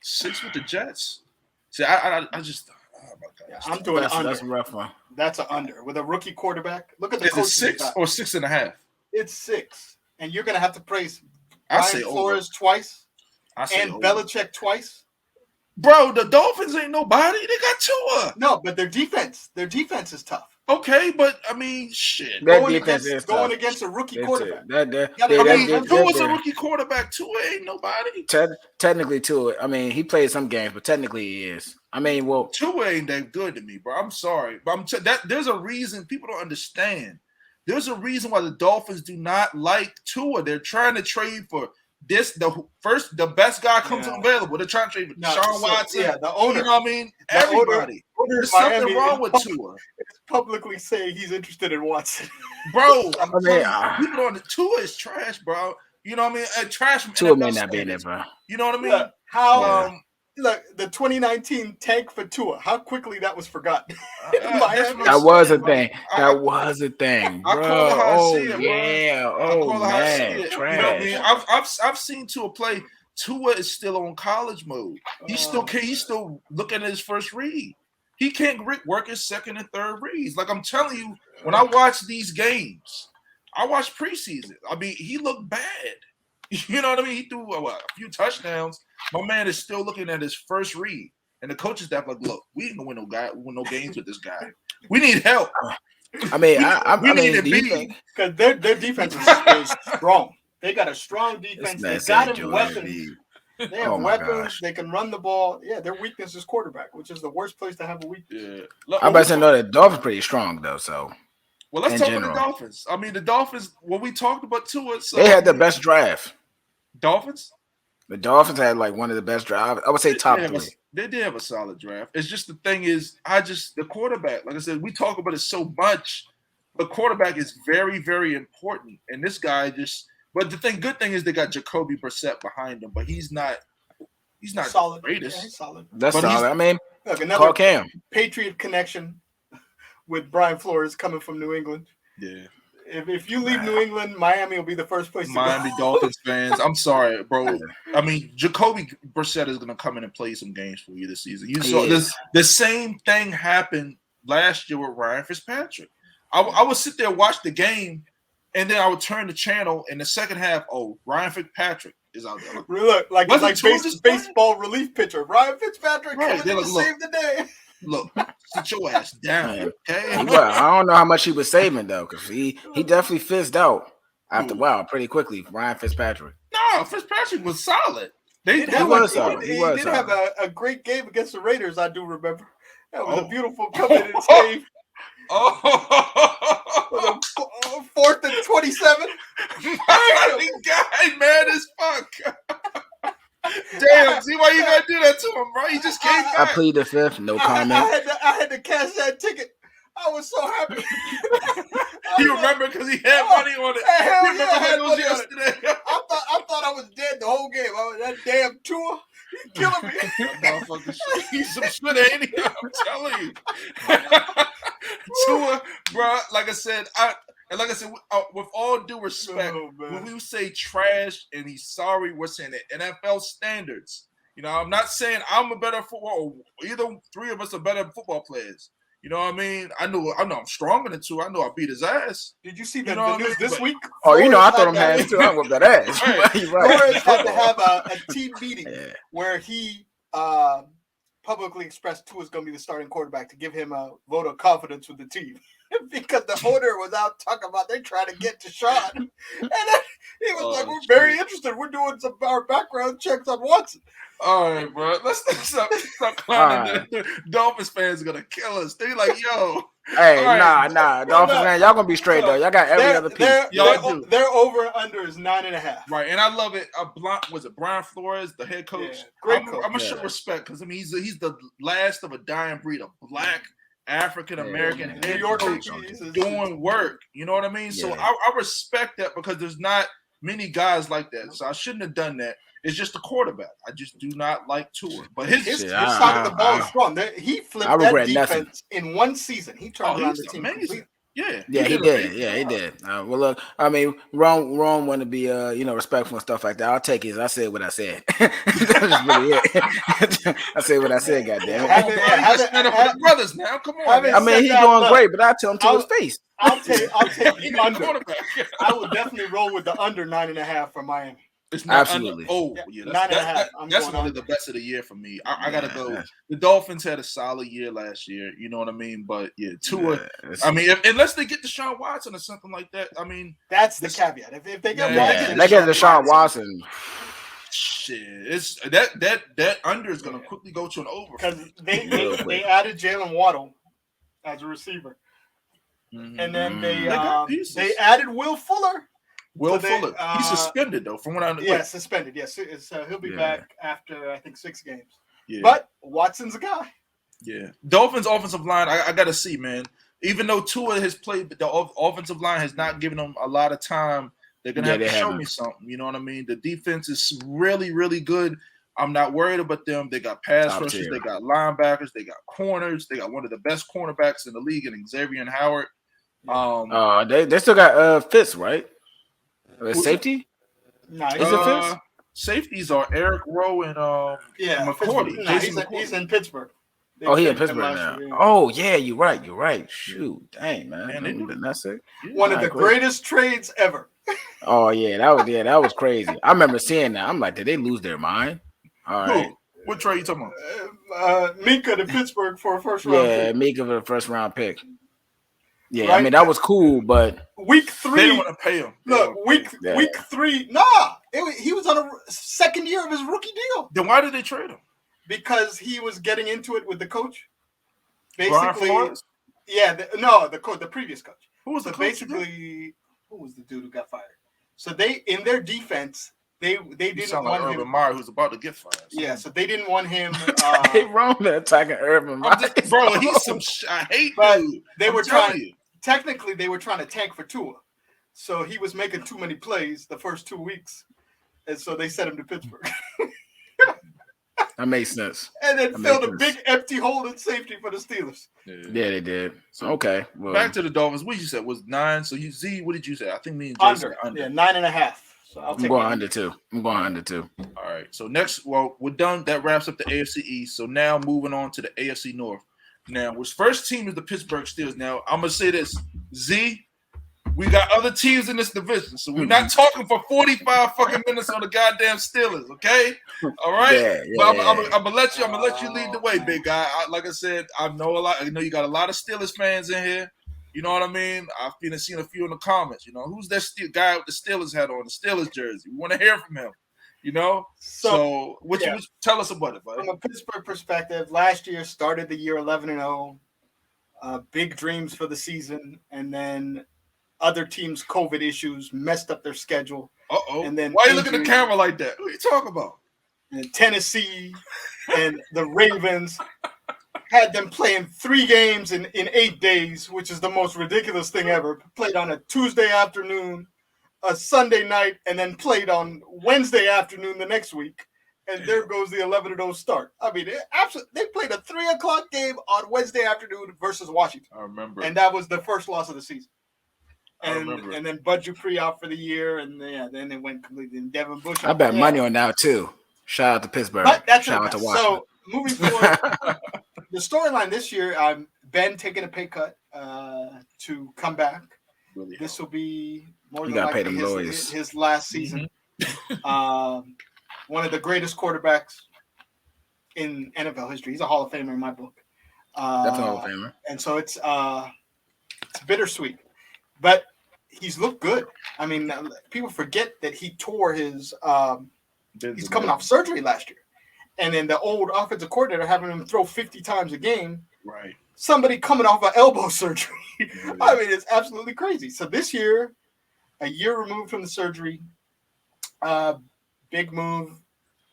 6 with the Jets. See, I just. Oh my God. I'm doing an under. That's a rough one. That's an under with a rookie quarterback. Look at the coach. Is it 6 or 6.5? It's 6, and you're gonna have to praise Brian Flores twice. And over. Belichick twice. Bro, the Dolphins ain't nobody. They got Tua. No, but their defense is tough. Okay, but I mean, shit. Going against a rookie quarterback. Tua's a rookie quarterback. Tua ain't nobody. Technically, Tua. I mean, he played some games, but technically he is. I mean, well, Tua ain't that good to me, bro. I'm sorry, but there's a reason people don't understand. There's a reason why the Dolphins do not like Tua. They're trying to trade for the best guy comes available. They're trying to trade for Sean Watson. Yeah, the owner. You know what I mean? Everybody. There's something wrong with Tua. It's publicly saying he's interested in Watson. Bro, people on Tua is trash, bro. You know what I mean? Trash from Tua may not be there, bro. You know what I mean? Look, the 2019 tank for Tua, how quickly that was forgotten. That was a thing. That was a thing, bro. Oh, yeah. Oh, man. Trash. You know what I mean? I've seen Tua play. Tua is still on college mode. He's still looking at his first read. He can't work his second and third reads. Like I'm telling you, when I watch these games, I watch preseason. I mean, he looked bad. You know what I mean? He threw a few touchdowns. My man is still looking at his first read, and the coaching staff like, look, we ain't gonna win no games with this guy. We need help. I mean, I mean, because their defense is strong. They got a strong defense. They got him weapons. They have weapons. They can run the ball. Yeah, their weakness is quarterback, which is the worst place to have a weakness. Yeah. I'm about to know the Dolphins pretty strong though. So, well, let's talk about the Dolphins. I mean, the Dolphins. When we talked about Tua, they had the best draft. Dolphins. The Dolphins had like one of the best drafts. I would say top 3. They did have a solid draft. It's just the thing is, the quarterback. Like I said, we talk about it so much. The quarterback is very, very important, and this guy just. But the good thing is they got Jacoby Brissett behind him, but he's not solid. The greatest. Yeah, he's solid. That's solid. I mean, Look, another Patriot connection with Brian Flores coming from New England. Yeah. If you leave New England, Miami will be the first place to go. Miami Dolphins fans, I'm sorry, bro. I mean, Jacoby Brissett is going to come in and play some games for you this season. You saw this. The same thing happened last year with Ryan Fitzpatrick. I would sit there, watch the game, and then I would turn the channel in the second half. Oh, Ryan Fitzpatrick is out there. Look, like baseball relief pitcher. Ryan Fitzpatrick coming in to save the day. Look, sit your ass down, okay? I don't know how much he was saving though, because he definitely fizzed out after a while pretty quickly. Ryan Fitzpatrick. No, Fitzpatrick was solid. He did have a great game against the Raiders. I do remember. That was a beautiful come in and save. Oh, 4th and 27. Guy, mad as fuck. Damn, see why you gotta do that to him, bro? He just came back. I plead the fifth, no comment. I had to cash that ticket. I was so happy. You remember because he had money on it. Hell you remember yeah, it was yesterday. I thought I was dead the whole game. That damn Tua, he's killing me. That motherfucker shit. He's some shit, ain't he? I'm telling you. Tua, bro, like I said, with all due respect, when we say trash and he's sorry, we're saying it. NFL standards. You know, I'm not saying I'm a better football. Either three of us are better football players. You know what I mean? I know I'm stronger than Tua. I know I beat his ass. Did you see the news this week? Oh, I thought him had too. I whipped that ass. Right. Flores had to have a team meeting where he publicly expressed Tua is going to be the starting quarterback to give him a vote of confidence with the team. Because the owner was out talking about they're trying to get to Sean. And then he was like, we're very interested. We're doing some of our background checks on Watson. All right, bro. Let's stop clowning. Right. Dolphins fans are going to kill us. They're like, yo. Hey, nah. Dolphins fans, y'all going to be straight, though. Y'all got every other piece. Their over and under is 9.5. Right, and I love it. Was it Brian Flores, the head coach? Yeah, great coach. I'm going to show respect because, I mean, he's the last of a dying breed of black African-American New York doing work. You know what I mean? Yeah. So I respect that because there's not many guys like that. So I shouldn't have done that. It's just the quarterback. I just do not like Tua. But his side of the ball is strong. He flipped that defense in one season. He turned around the team completely. Yeah, he did. Yeah, he did. Well, look, I mean, Rome want to be, respectful and stuff like that. I'll take it. I said what I said. That's really it. I said what I said. Goddamn it. Brothers now, come on. I mean, he's doing great, but I tell him to his face. I'll take the under. I will definitely roll with the under 9.5 for Miami. It's not absolutely. That's one of the best of the year for me. I gotta go. The Dolphins had a solid year last year. You know what I mean? But Tua. I mean, unless they get Deshaun Watson or something like that. I mean, that's the caveat. If they get Deshaun Watson, shit, it's that under is gonna quickly go to an over because they added Jalen Waddle as a receiver, and then they added Will Fuller. Fuller. He's suspended though, from what I understand. Yeah, suspended. Yes, he'll be back after I think 6 games. Yeah. But Watson's a guy. Yeah, Dolphins offensive line. I gotta see, man. Even though Tua has played, the offensive line has not given them a lot of time. They're gonna have to show me something. You know what I mean? The defense is really, really good. I'm not worried about them. They got pass rushers, they got linebackers, they got corners, they got one of the best cornerbacks in the league, in Xavier and Howard. They still got Fitz, right? Safety? No, is it Fitz? Safeties are Eric Rowe and McCourty. He's in Pittsburgh. He's in Pittsburgh now. Oh yeah, you're right. Shoot, dang man, that's it. One of the greatest trades ever. Oh yeah, that was crazy. I remember seeing that. I'm like, did they lose their mind? All right. What trade you talking about? Mika to Pittsburgh for a first round. Yeah, Mika for the first round pick. Yeah, right? I mean that was cool, but week 3 they didn't want to pay him. Look, week 3, he was on a second year of his rookie deal. Then why did they trade him? Because he was getting into it with the coach. Basically, the previous coach. Who was the coach? Basically, who was the dude who got fired? So they, in their defense, they didn't want Urban Meyer, who's about to get fired. Yeah, so they didn't want him. Hey, wrong attacking Urban Meyer, bro. He's some. I hate. But they were trying. Technically, they were trying to tank for Tua, so he was making too many plays the first 2 weeks, and so they sent him to Pittsburgh. That makes sense. And then filled a big empty hole in safety for the Steelers. Yeah, they did. So okay, well, back to the Dolphins. What you said was 9. So Z, what did you say? I think me and Jay said under. Yeah, 9.5. So I'm going under too. All right. So next, well, we're done. That wraps up the AFC East. So now moving on to the AFC North. Now, which first team is the Pittsburgh Steelers. Now, I'm gonna say this, Z. We got other teams in this division, so we're not talking for 45 fucking minutes on the goddamn Steelers, okay? All right, but I'm gonna let you lead the way, big guy. Like I said, I know a lot. I know you got a lot of Steelers fans in here. You know what I mean? I've seen a few in the comments. You know, who's that guy with the Steelers hat on, the Steelers jersey? We want to hear from him. You know, so what you tell us about it, buddy? From a Pittsburgh perspective, last year started the year 11-0, big dreams for the season, and then other teams' COVID issues messed up their schedule. And then why are you looking at the camera like that? What are you talking about? And Tennessee and the Ravens had them playing 3 games in 8 days, which is the most ridiculous thing ever. Played on a Tuesday afternoon, a Sunday night, and then played on Wednesday afternoon the next week. And there goes the 11-0 start. I mean, they played a 3:00 game on Wednesday afternoon versus Washington. I remember. And that was the first loss of the season. And then Bud Dupree out for the year, and then it went completely. And Devin Bush. I bet money on that too. Shout out to Pittsburgh. Shout out to Washington. So moving forward, the storyline this year, Ben taking a pay cut to come back. Really this will be more than likely his last season. Mm-hmm. One of the greatest quarterbacks in NFL history. He's a Hall of Famer in my book. That's a Hall of Famer. And so it's bittersweet. But he's looked good. I mean, people forget that he tore his he's coming off surgery last year. And then the old offensive coordinator having him throw 50 times a game. Right. Somebody coming off an elbow surgery. I mean, it's absolutely crazy. So this year, a year removed from the surgery, big move,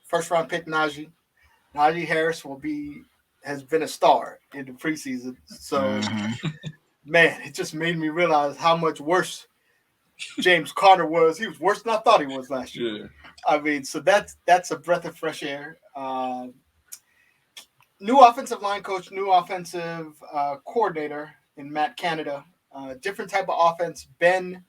first round pick Najee. Najee Harris has been a star in the preseason. So man, it just made me realize how much worse James Conner was. He was worse than I thought he was last year. Yeah. I mean, so that's a breath of fresh air. New offensive line coach, new offensive coordinator in Matt Canada. Different type of offense. Ben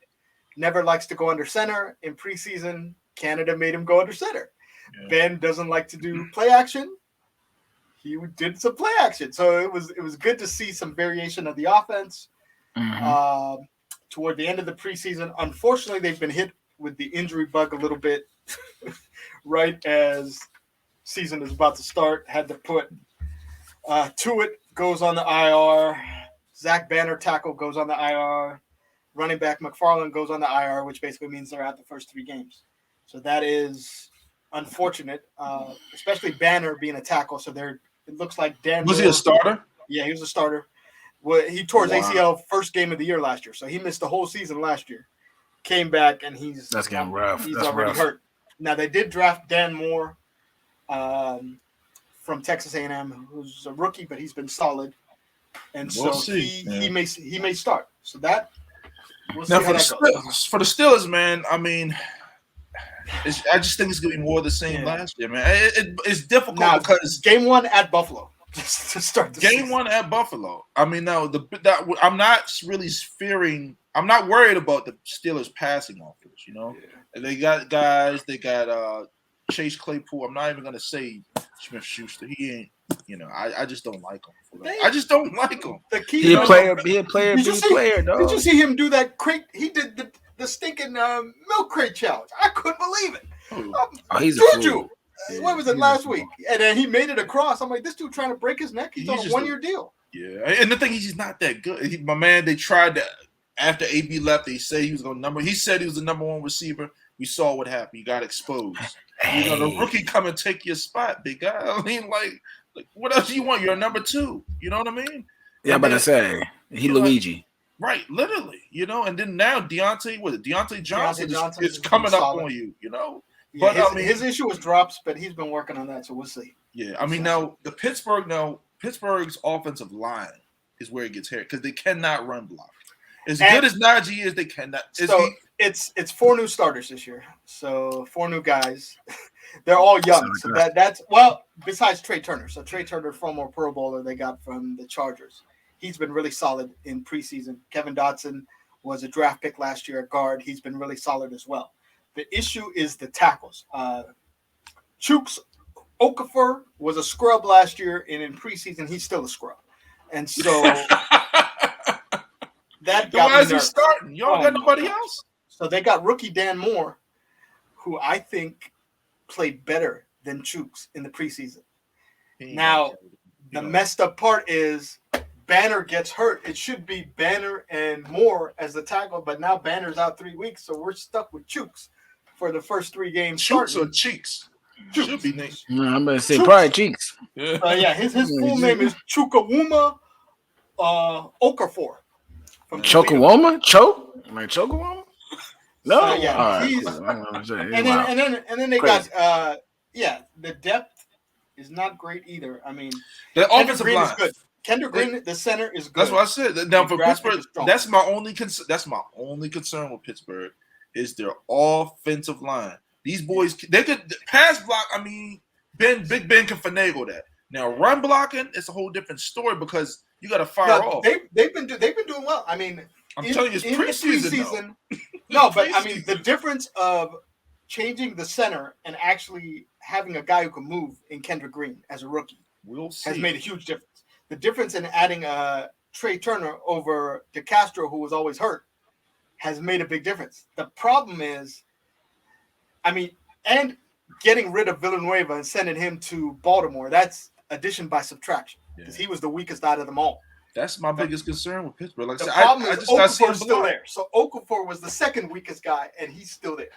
never likes to go under center. In preseason, Canada made him go under center. Yeah. Ben doesn't like to do play action. He did some play action. So it was good to see some variation of the offense toward the end of the preseason. Unfortunately, they've been hit with the injury bug a little bit right as season is about to start. Had to put Tuitt goes on the IR. Zach Banner tackle goes on the IR. Running back McFarland goes on the IR, which basically means they're out the first 3 games. So that is unfortunate, especially Banner being a tackle. So it looks like Dan. Was he a starter? Yeah, he was a starter. Well, he tore his ACL first game of the year last year, so he missed the whole season last year. Came back and that's getting rough. He's already hurt. Now they did draft Dan Moore from Texas A&M, who's a rookie, but he's been solid, and he may start. So that we'll see now how for the Steelers, man. I mean. I just think it's going to be more of the same last year, man. It's difficult because game 1 at Buffalo to start the game season. 1 at Buffalo. I mean, now I'm not really fearing. I'm not worried about the Steelers passing offense. You know, and they got guys. They got Chase Claypool. I'm not even going to say Smith-Schuster. He ain't. You know, I just don't like him. I just don't like him. The key be a player. Be a player. Be a player. Did you see him do that crate? He did the stinking milk crate challenge. I couldn't believe it. He's Juju. When was it last week? And then he made it across. I'm like, this dude trying to break his neck. He's on a 1-year deal. Yeah, and the thing is, he's not that good. My man, they tried to after AB left. They said he was going number. He said he was the number 1 receiver. We saw what happened. He got exposed. You know, the rookie come and take your spot, big guy. I mean, like what else do you want? You're a number 2. You know what I mean? Yeah, I'm about to say he Luigi. Right, literally, you know, and then now Deontay Johnson is coming up on you, you know. Yeah, but his issue was drops, but he's been working on that, so we'll see. Yeah, I mean, now Pittsburgh's offensive line is where it gets hurt because they cannot run block. As good as Najee is, they cannot. It's 4 new starters this year, so 4 new guys. They're all young. So that's besides Trey Turner. So Trey Turner, former Pro Bowler they got from the Chargers. He's been really solid in preseason. Kevin Dotson was a draft pick last year at guard. He's been really solid as well. The issue is the tackles. Chuks Okafor was a scrub last year, and in preseason, he's still a scrub. And so that got why is he nervous. starting? You don't got nobody else? So they got rookie Dan Moore, who I think played better than Chuks in the preseason. Now, the messed up part is Banner gets hurt. It should be Banner and Moore as the tackle, but now Banner's out 3 weeks, so we're stuck with Chuks for the first 3 games. Chuks or Cheeks? Should be named. I'm going to say probably Cheeks. His full name is Chukwuma Okafor. Chokawoma? Chokawoma? No. And then they got the depth is not great either. I mean, the offensive Green line is good. Kendrick Green, the center, is good. That's what I said. Now for Pittsburgh, that's my only concern with Pittsburgh is their offensive line. These boys, they could pass block. I mean, Big Ben can finagle that. Now run blocking, it's a whole different story because you got to fire off. They've been doing well. I mean, I'm telling you, it's preseason. No, but I mean, the difference of changing the center and actually having a guy who can move in Kendrick Green as a rookie has made a huge difference. The difference in adding Trey Turner over DeCastro, who was always hurt, has made a big difference. The problem is, and getting rid of Villanueva and sending him to Baltimore, that's addition by subtraction because he was the weakest out of them all. That's my biggest concern with Pittsburgh. Like the problem is Okafor's still there. So Okafor was the second weakest guy, and he's still there.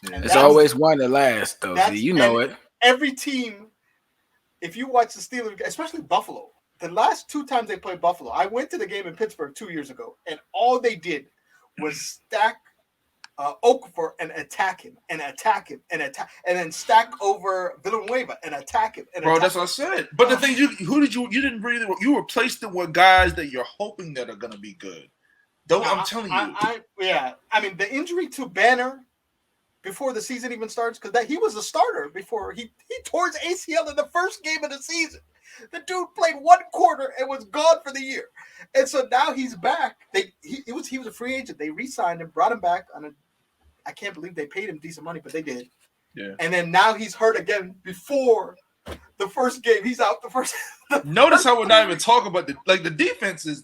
Yeah. It's always one that lasts, though. You know it. Every team, if you watch the Steelers, especially Buffalo, the last 2 times they played Buffalo, I went to the game in Pittsburgh 2 years ago, and all they did was stack Okafor and attack him, and then stack over Villanueva and attack him. That's what I said. But the thing, you didn't really, you replaced it with guys that you're hoping that are going to be good. Though I'm telling you. I mean, the injury to Banner before the season even starts, because he was a starter before he tore his ACL in the first game of the season. The dude played 1 quarter and was gone for the year, and so now he's back. He was a free agent. They re-signed him, brought him back on I can't believe they paid him decent money, but they did. Yeah. And then now he's hurt again before the first game. He's out the first. Notice how we're not even talking about the defense is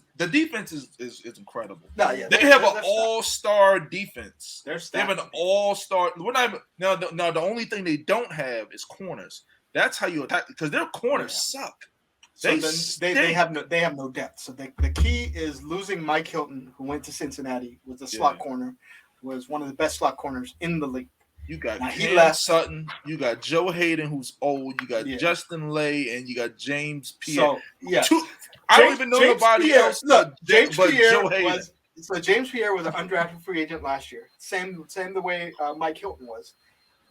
incredible. They have an all-star defense. They have an all-star. We're not even, now the only thing they don't have is corners. That's how you attack because their corners suck. So they have no depth. So the key is losing Mike Hilton, who went to Cincinnati, was a slot corner, was one of the best slot corners in the league. You got Cam Sutton, you got Joe Hayden, who's old, you got Justin Lay, and you got James Pierre. So I don't even know nobody else. Look, James Pierre was an undrafted free agent last year. Same the way Mike Hilton was,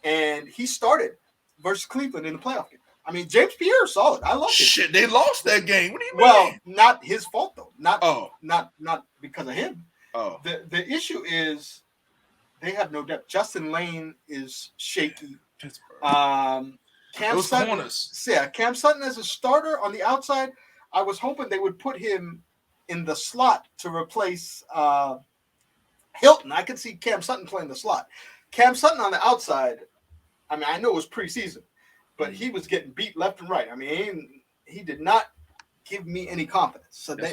and he started versus Cleveland in the playoff game. I mean, James Pierre is solid. I love it. Shit, they lost that game. What do you mean? Well, not his fault though. Not because of him. Oh. The issue is they have no depth. Justin Lane is shaky. Cam Sutton as a starter on the outside. I was hoping they would put him in the slot to replace Hilton. I could see Cam Sutton playing the slot. Cam Sutton on the outside. I mean, I know it was preseason, but he was getting beat left and right. I mean, he did not give me any confidence. So they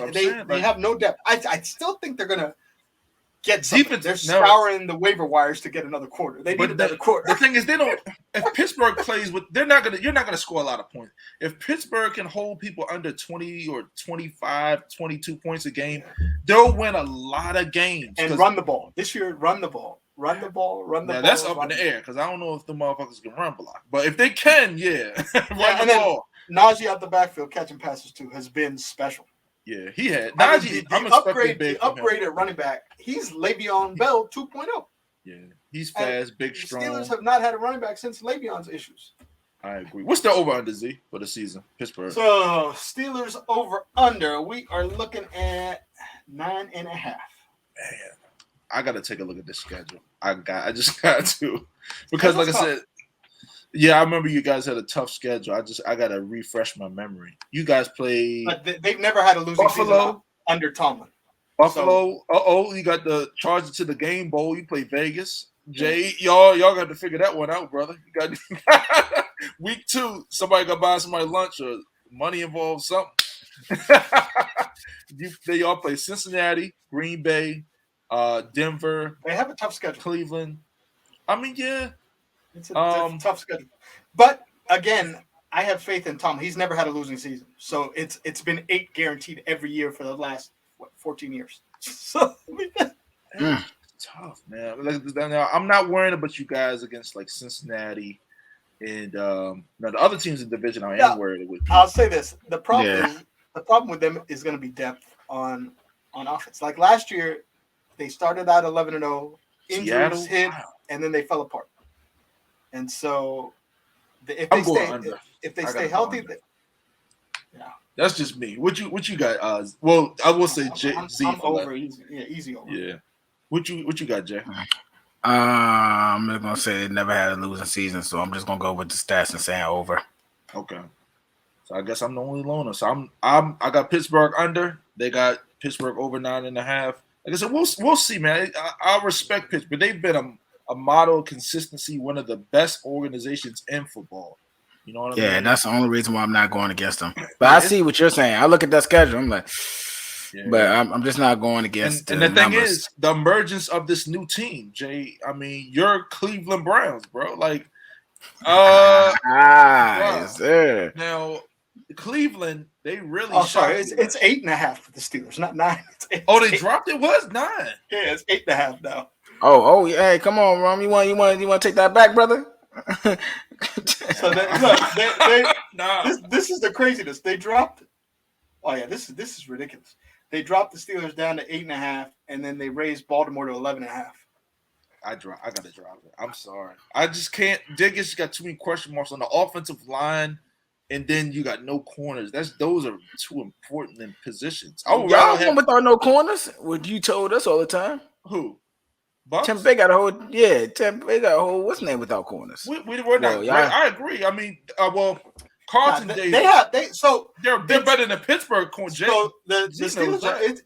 have no depth. I still think they're gonna get something. They're scouring the waiver wires to get another quarter. They need another quarter. The thing is, they don't. If Pittsburgh plays with, you're not gonna score a lot of points. If Pittsburgh can hold people under 20 or 25, 22 points a game, they'll win a lot of games and run the ball. This year, run the ball. Run the ball. That's up in the air because I don't know if the motherfuckers can run block. But if they can, run the ball. Najee out the backfield catching passes too has been special. Yeah, he had. Najee, the upgrade at running back. He's Le'Veon Bell 2.0. Yeah, he's fast, big, strong. The Steelers have not had a running back since Le'Veon's issues. I agree. What's the over-under, Z, for the season? Pittsburgh. So, Steelers over-under, we are looking at 9.5. Man, I got to take a look at this schedule. I just got to. Because, like I said, Yeah, I remember you guys had a tough schedule. I gotta refresh my memory. You guys played, but they've never had a losing season under Tomlin. Buffalo. So, you got the Chargers to the Game Bowl. You play Vegas. Jay, y'all got to figure that one out, brother. You got week 2. Somebody got to buy somebody lunch or money involved, something. They all play Cincinnati, Green Bay, Denver. They have a tough schedule. Cleveland. I mean, yeah. It's a tough schedule. But again, I have faith in Tom. He's never had a losing season. So it's been 8 guaranteed every year for the last 14 years. So tough, man. Now, I'm not worrying about you guys against like Cincinnati and the other teams in the division. I am worried with. I'll say this: the problem with them is going to be depth on offense. Like last year, they started out 11-0, injuries hit, and then they fell apart. And so, if they stay healthy, that's just me. What you got? Well, I will say I'm over easy. Yeah, easy over. Yeah. What you got, Jay? I'm just gonna say they never had a losing season, so I'm just gonna go with the stats and saying over. Okay. So I guess I'm the only loner. So I got Pittsburgh under. They got Pittsburgh over 9.5. Like I said, we'll see, man. I respect Pittsburgh. They've been a model of consistency, one of the best organizations in football. You know what I mean? Yeah, that's the only reason why I'm not going against them. But I see what you're saying. I look at that schedule. I'm like, but I'm just not going against. And the thing is, the emergence of this new team, Jay. I mean, you're Cleveland Browns, bro. Like, yes, sir. Now, Cleveland, they really. Oh, sorry, it's 8.5 for the Steelers, not 9. They dropped it. Was 9? Yeah, it's 8.5 now. Oh, hey, come on, Rom. You want to take that back, brother? So this is the craziness. They dropped. Oh yeah, this is ridiculous. They dropped the Steelers down to 8.5, and then they raised Baltimore to 11.5. I gotta drop it. I'm sorry. I just can't. Diggs got too many question marks on the offensive line, and then you got no corners. Those are too important in positions. Y'all won without no corners. What you told us all the time. Who? Bucks? Tampa Bay got a whole. Yeah, Tampa Bay got a whole. What's the name without corners? We were not. I agree. I mean, Carlton. They're better than Pittsburgh. So the Steelers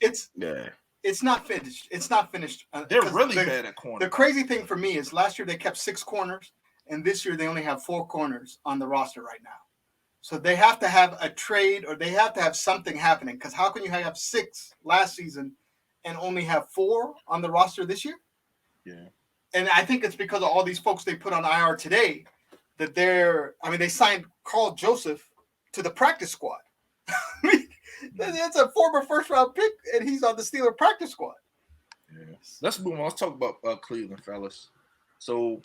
it's not finished. It's not finished. They're really bad at corners. The crazy thing for me is last year they kept 6 corners, and this year they only have 4 corners on the roster right now. So they have to have a trade, or they have to have something happening. Because how can you have 6 last season and only have 4 on the roster this year? Yeah. And I think it's because of all these folks they put on IR today that they signed Carl Joseph to the practice squad. That's a former first-round pick, and he's on the Steelers practice squad. Yeah. Let's move on. Let's talk about Cleveland, fellas. So,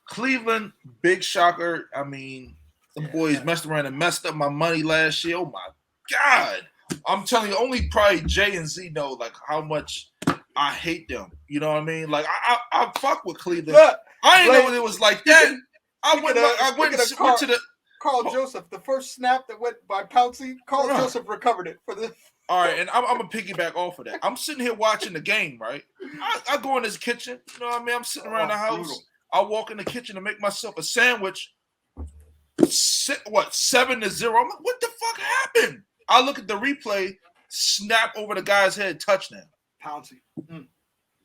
Cleveland, big shocker. I mean, the boys messed around and messed up my money last year. Oh, my God. I'm telling you, only probably Jay and Z know, like, how much I hate them. You know what I mean? Like, I fuck with Cleveland. I didn't know it was like that. I went to the Carl Joseph, the first snap that went by Pouncey, Carl Joseph recovered it for the. All right, and I'm gonna piggyback off of that. I'm sitting here watching the game, right? I go in this kitchen, you know what I mean? I'm sitting around the house. Brutal. I walk in the kitchen to make myself a sandwich. 7-0? I'm like, what the fuck happened? I look at the replay, snap over the guy's head, touchdown. Pouncey.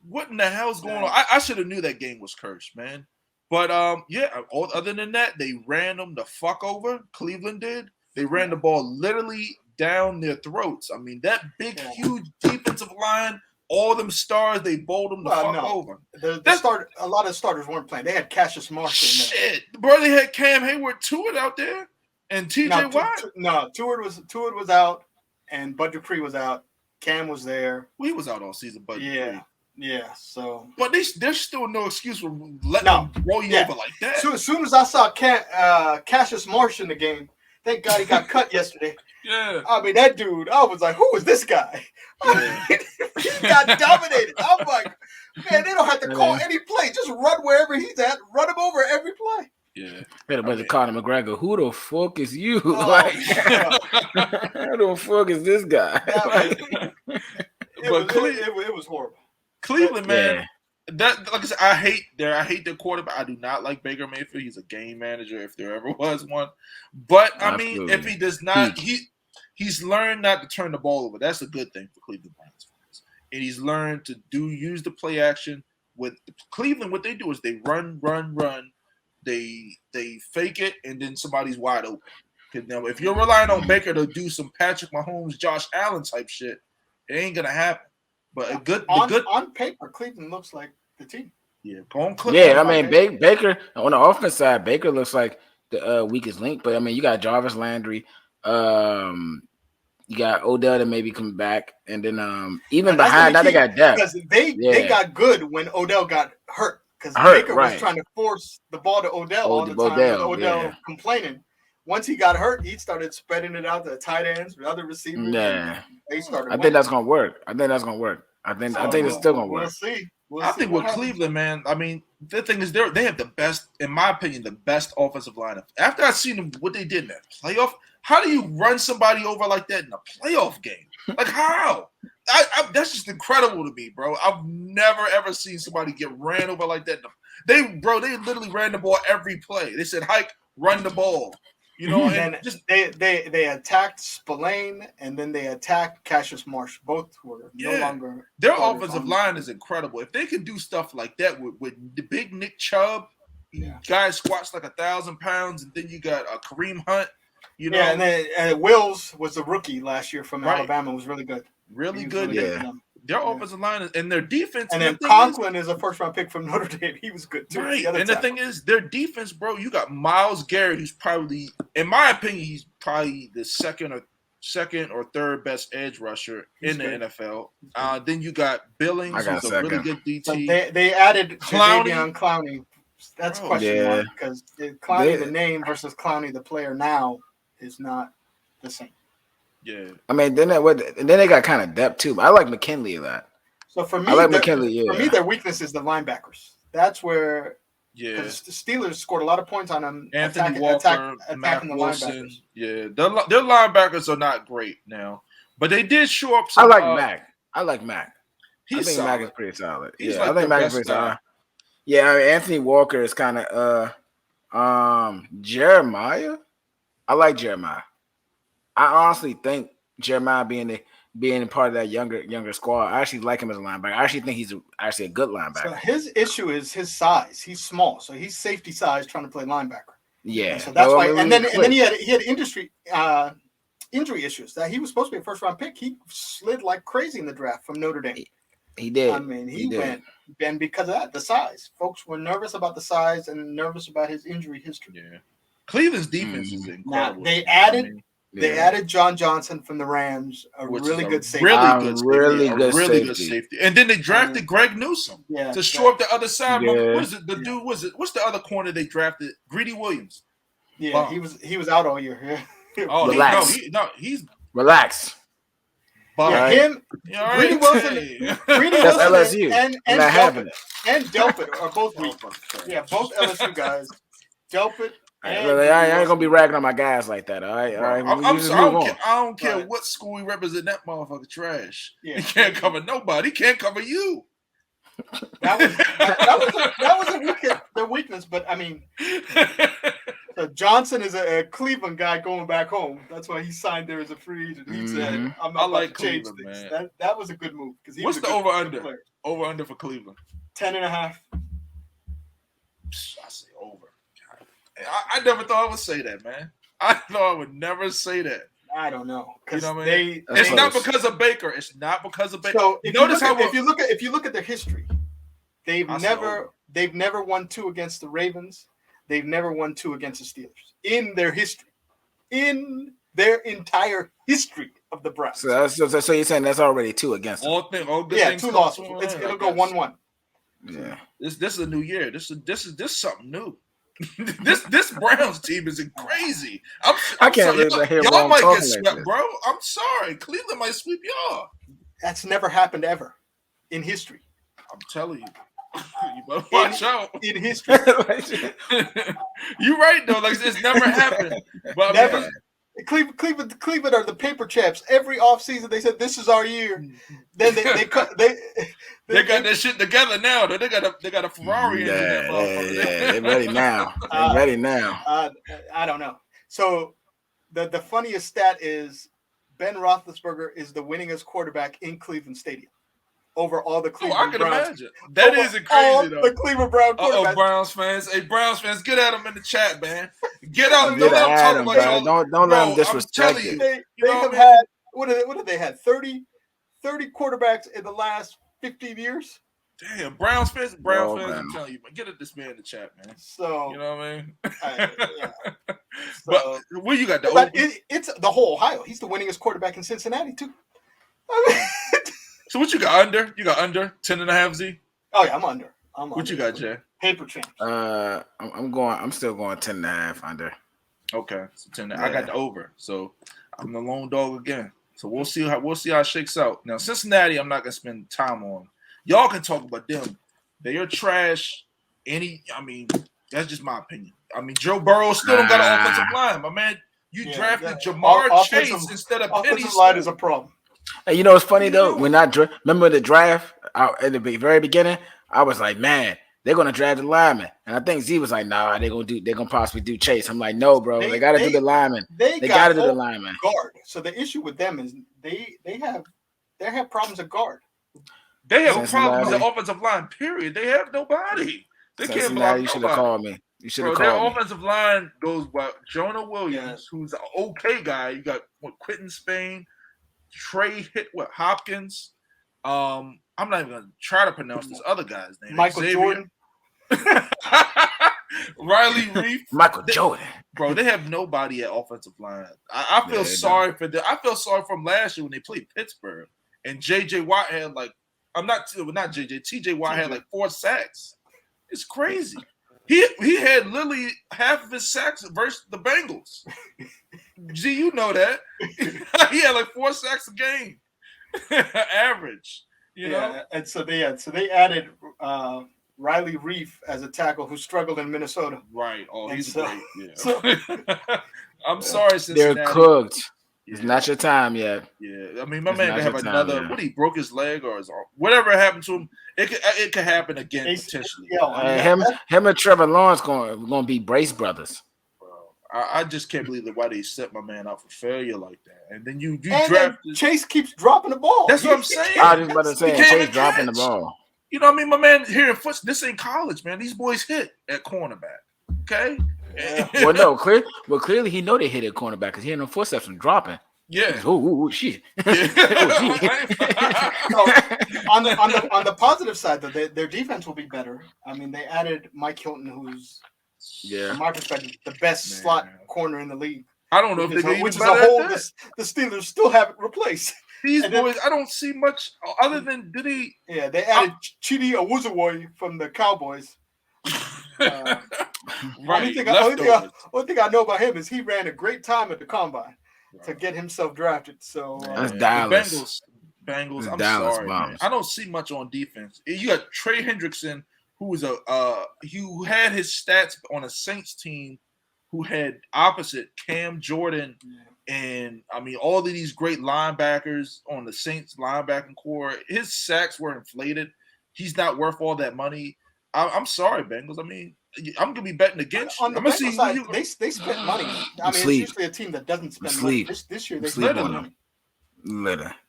What in the hell's going on? I should have knew that game was cursed, man. But other than that, they ran them the fuck over. Cleveland did. They ran the ball literally down their throats. I mean, that big, huge defensive line, all them stars, they bowled them the fuck over. A lot of starters weren't playing. They had Cassius Marshall in there. Shit, bro, they had Cam Hayward, Tuitt out there, and TJ Watt. Tuitt was out, and Bud Dupree was out. Cam was there. Well, he was out all season, but yeah. So, but there's still no excuse for letting them roll you over like that. So as soon as I saw Cassius Marsh in the game, thank God he got cut yesterday. Yeah. I mean, that dude, I was like, who is this guy? Yeah. He got dominated. I'm like, man, they don't have to call any play. Just run wherever he's at. Run him over every play. Yeah. Better Conor McGregor. Who the fuck is you? Who the fuck is this guy? It was horrible. Cleveland, man. That, like I said, I hate their quarterback. I do not like Baker Mayfield. He's a game manager if there ever was one. But I mean, if he does not, he's learned not to turn the ball over. That's a good thing for Cleveland Browns fans. And he's learned to use the play action. With Cleveland, what they do is they run. They fake it, and then somebody's wide open. Now, if you're relying on Baker to do some Patrick Mahomes, Josh Allen type shit, it ain't gonna happen. But on paper, Cleveland looks like the team. Yeah, go on Cleveland. Yeah, I mean Baker on the offense side, Baker looks like the weakest link. But I mean, you got Jarvis Landry, you got Odell that maybe come back, and then even behind that they got depth. Because they got good when Odell got hurt. Because Baker was trying to force the ball to Odell all the time. Odell complaining. Once he got hurt, he started spreading it out to the tight ends, the other receivers. Yeah, they started. I think that's gonna work. I think it's still gonna work. We'll see. I think with Cleveland, man. I mean, the thing is, they have the best, in my opinion, the best offensive lineup. After I seen them, what they did in that playoff, how do you run somebody over like that in a playoff game? Like how? That's just incredible to me, bro. I've never ever seen somebody get ran over like that. They literally ran the ball every play. They said, "Hike, run the ball." You know, and just they attacked Spillane and then they attacked Cassius Marsh. Both were no longer. Their offensive line is incredible. If they can do stuff like that with the big Nick Chubb, guy squats like 1,000 pounds, and then you got Kareem Hunt. You know, and then Wills was a rookie last year from Alabama. Was really good. Really good. Their offensive line and their defense. And then Conklin is a first-round pick from Notre Dame. He was good too. Right. And the thing is, their defense, bro. You got Myles Garrett, who's probably, in my opinion, he's probably the second or third best edge rusher in the NFL. Then you got Billings, who's a really good DT. So they added Clowney. That's question mark because Clowney, the name, versus Clowney, the player now, is not the same. Yeah, I mean, then they got kind of depth too. But I like McKinley a lot. So for me, McKinley. For me, their weakness is the linebackers. That's where, because the Steelers scored a lot of points on them. Anthony Walker, Matt Wilson. Yeah, their linebackers are not great now, but they did show up. I like Mac. I think Mac is pretty solid. He's I think Mac is pretty solid. Yeah, I mean, Anthony Walker is kind of Jeremiah. I like Jeremiah. I honestly think Jeremiah being part of that younger squad, I actually like him as a linebacker. I actually think he's actually a good linebacker. So his issue is his size. He's small, so he's safety size trying to play linebacker. Yeah, so that's why. And then he had injury issues. That he was supposed to be a first round pick. He slid like crazy in the draft from Notre Dame. He did. I mean, he went. And because of that, the size, folks were nervous about the size and nervous about his injury history. Yeah, Cleveland's defense is incredible. Now, they added John Johnson from the Rams, really good safety. Really good safety. And then they drafted Greg Newsome to shore up the other side. Yeah. What is it? The dude what's the other corner they drafted? Greedy Williams. Yeah, he was out all year. Oh, relax. He's relax. Yeah, him, Greedy Wilson, that's LSU, and Delpit are both weak. Yeah, both LSU guys. Delpit. I ain't gonna be ragging on my guys like that. All right. I'm sorry. I don't care what school we represent. That motherfucker trash. Yeah. He can't cover nobody. He can't cover you. That was their weakness. But I mean, so Johnson is a Cleveland guy going back home. That's why he signed there as a free agent. He said, "I'm not like to change things." Man. That was a good move because what's the over under? Over under for Cleveland 10.5. I say over. I never thought I would say that, man. I thought I would never say that. I don't know. You know what I mean? It's not because of Baker. It's not because of Baker. So if you look at their history, they've never won 2 against the Ravens. They've never won 2 against the Steelers in their history. In their entire history of the Browns. So you're saying that's already 2 against them. All good things 2 losses. It'll go 1-1. Yeah. This is a new year. This is something new. this Browns team is crazy. I can't believe I hear y'all might get swept, like bro. I'm sorry. Cleveland might sweep y'all. That's never happened ever in history. I'm telling you. You better watch out. In history. You're right though. Like it's never happened. But never. Cleveland are the paper champs. Every offseason they said this is our year. Then they got that shit together now. They got a Ferrari engine. They're ready now. They're ready now. I don't know. So the funniest stat is Ben Roethlisberger is the winningest quarterback in Cleveland Stadium over all the Cleveland Browns. Imagine. That isn't crazy, though. The Cleveland Browns quarterbacks. Oh, Browns fans. Hey, Browns fans, get at them in the chat, man. Get out. Don't let them talk about y'all. Don't let them disrespect you. They have had, what did they had? 30 quarterbacks in the last 15 years? Damn, Browns fans, I'm telling you, man, get this man in the chat, man. So you know what I mean? Yeah. But where you got it's the whole Ohio. He's the winningest quarterback in Cincinnati too. I mean, so what you got under? You got under 10.5 Z? Oh yeah, I'm under. What you got, Jay? Paper champs. I'm still going 10.5 under. Okay, so 10. Yeah. I got the over, so I'm the lone dog again. So we'll see how it shakes out. Now Cincinnati, I'm not gonna spend time on. Y'all can talk about them. They are trash. That's just my opinion. I mean, Joe Burrow still don't got an offensive line, my man. You drafted Jamar Chase instead of Penny. Offensive line is a problem. Hey, you know what's funny though? When I remember the draft at the very beginning, I was like, man, they're gonna draft the lineman, and I think Z was like, nah, they're gonna possibly do Chase. I'm like, no, bro, they gotta do the lineman. They gotta do the lineman. Guard. So the issue with them is they have problems at guard. They have problems with the offensive line. Period. They have nobody. They can't block. You should have called me. You should have called me. Their offensive line goes by Jonah Williams, who's an okay guy. You got Quentin Spain, Trey Hopkins. I'm not even gonna try to pronounce this other guy's name. Michael Jordan. Riley Reef. Michael Jordan. Bro, they have nobody at offensive line. I feel sorry for them. I feel sorry for them last year when they played Pittsburgh. And J.J. Watt had T.J. Watt had like 4 sacks. It's crazy. He had literally half of his sacks versus the Bengals. Gee, you know that. He had like 4 sacks a game. Average. You know? And so they added Riley Reef as a tackle who struggled in Minnesota. Right. Oh, he's great. Yeah. I'm sorry, Cincinnati. They're cooked. It's not your time yet. Yeah, I mean, my man could have another. Yeah. What, he broke his leg or his arm? Whatever happened to him, it could happen again potentially. Him and Trevor Lawrence going to be Brace brothers. Bro, I just can't believe why they set my man up for failure like that. And then you draft Chase keeps dropping the ball. That's what I'm saying. I was about to say Chase dropping the ball. You know what I mean? My man here in foot. This ain't college, man. These boys hit at cornerback. Okay. Yeah. Clearly he know they hit at cornerback because he hearing them footsteps and dropping. Yeah. Oh shit. On the positive side, though, their defense will be better. I mean, they added Mike Hilton, who's from my perspective the best slot corner in the league. I don't know if they which is a hole the Steelers still haven't replaced. These boys, I don't see much other than did he? Yeah, they added Chidi Awuzie from the Cowboys. Only thing I know about him is he ran a great time at the combine to get himself drafted. So that's Dallas. Bengals. I'm sorry, man. I don't see much on defense. You got Trey Hendrickson, who was who had his stats on a Saints team, who had opposite Cam Jordan, and I mean all of these great linebackers on the Saints linebacking core. His sacks were inflated. He's not worth all that money. I'm sorry, Bengals. I mean, I'm gonna be betting against you. On the Bengals side, they spent money. I mean, it's usually a team that doesn't spend money. This year they spent money.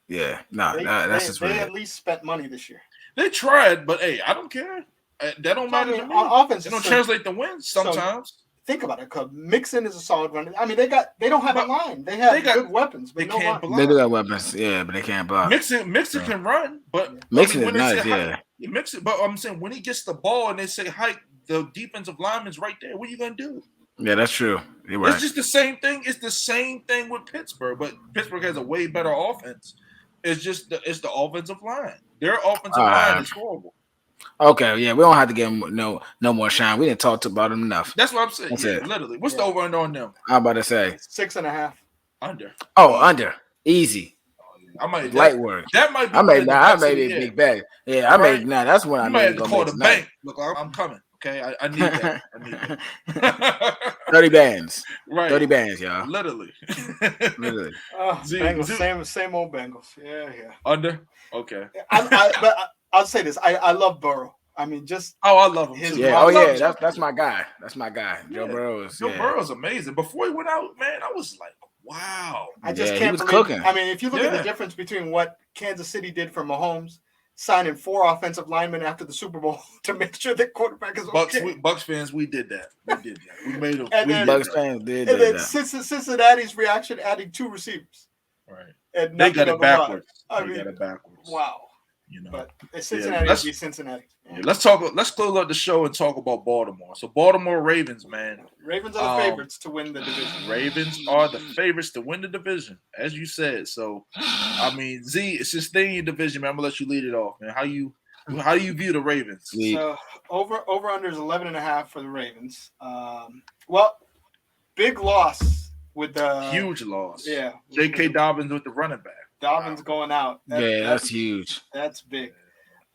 Yeah, that's just they at least spent money this year. They tried, but hey, I don't care. That don't matter to me. On offense, it don't translate to wins sometimes. So, think about it, because Mixon is a solid runner. I mean, they don't have a line. They have good weapons, but they can't block. They do have weapons, but they can't block. Mixon can run, but Mixon is nice, Mixon, but I'm saying when he gets the ball and they say hike, the defensive lineman's right there. What are you gonna do? Yeah, that's true. You're right. It's just the same thing. It's the same thing with Pittsburgh, but Pittsburgh has a way better offense. It's just the offensive line. Their offensive line is horrible. Okay, yeah, we don't have to give them no more shine. We didn't talk about them enough. That's what I'm saying. Literally. What's the over under on them? I'm about to say 6.5. Under. Oh, under. Easy. I might light work. That might be. I made a big bet. Yeah, I made. That's when I might have to call the bank. Look, I'm coming. Okay, I need that. I need that. 30 bands. Right. 30 bands, y'all. Literally. Literally. Bengals, same old Bengals. Yeah. Under? Okay. But I'll say this. I love Burrow. I mean, just I love him too. Yeah. That's my guy. That's my guy. Yeah. Joe Burrow's. Joe Burrow's amazing. Before he went out, man, I was like, wow. I just can't believe. Cooking. I mean, if you look at the difference between what Kansas City did for Mahomes, signing 4 offensive linemen after the Super Bowl to make sure the quarterback is okay. Bucks fans, we did that. We made them. Bucks fans did and then that. Cincinnati's reaction, adding 2 receivers. Right. And they got it backwards. Got it backwards. Wow. You know, but Cincinnati will be Cincinnati. Yeah, let's close up the show and talk about Baltimore. So Baltimore Ravens, man. Ravens are the favorites to win the division. Ravens are the favorites to win the division, as you said. So, I mean, Z, it's just staying in your division, man. I'm gonna let you lead it off, man. How do you view the Ravens? So over under is 11.5 for the Ravens. Well, big loss with the huge loss. Yeah, J.K. Dobbins with the running back. Dobbins going out. That's huge. That's big.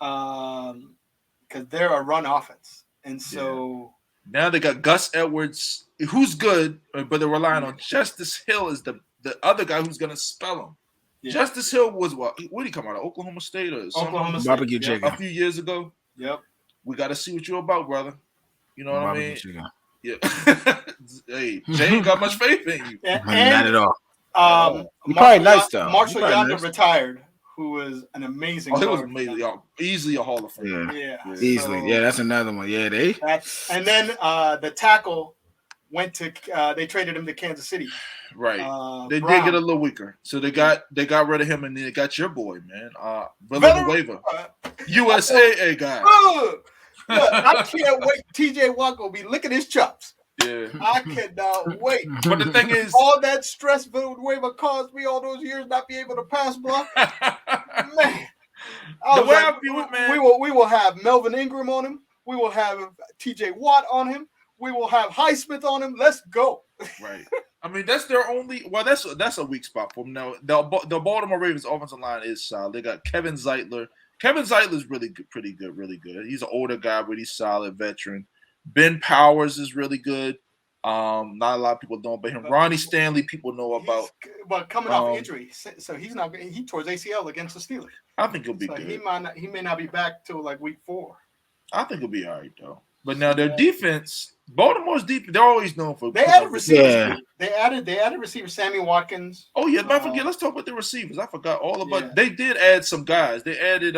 Because they're a run offense, and so now they got Gus Edwards, who's good, but they're relying on Justice Hill is the other guy who's gonna spell him. Yeah. Justice Hill was what did he come out of? Oklahoma State or something? Oklahoma State. Barbecue chicken. A few years ago. Yep. We got to see what you're about, brother. You know what I mean? Chicken. Yeah. Hey, Jay ain't got much faith in you. Not at all. You're probably nice though. Marshall Yonder retired, who was an amazing. He was amazing. Easily a Hall of Fame. Yeah. Easily. So, that's another one. Yeah, and then the tackle went to. They traded him to Kansas City. Right. They did get a little weaker, so they got rid of him, and then they got your boy, man, Villanueva, USAA guy. Look, I can't wait. TJ Watt will be licking his chops. Yeah, I cannot wait. But the thing is, all that stress Villanueva caused me all those years not be able to pass block. Man, I view it, man, we will have Melvin Ingram on him. We will have TJ Watt on him. We will have Highsmith on him. Let's go. Right. I mean, that's their only. Well, that's a weak spot for them. Now, the Baltimore Ravens offensive line is solid. They got Kevin Zeitler. Kevin Zeitler is really good, pretty good, really good. He's an older guy, but he's solid, veteran. Ben Powers is really good. Not a lot of people know about him. Ronnie Stanley, people know about. But coming off injury, so he's not. He tore his ACL against the Steelers. I think he'll be good. He may not be back till like week 4. I think he'll be all right though. But now their defense, Baltimore's defense, they're always known for. They added receivers. Yeah. They added receiver Sammy Watkins. Oh yeah, I forget. Let's talk about the receivers. I forgot all about. Yeah. They did add some guys. They added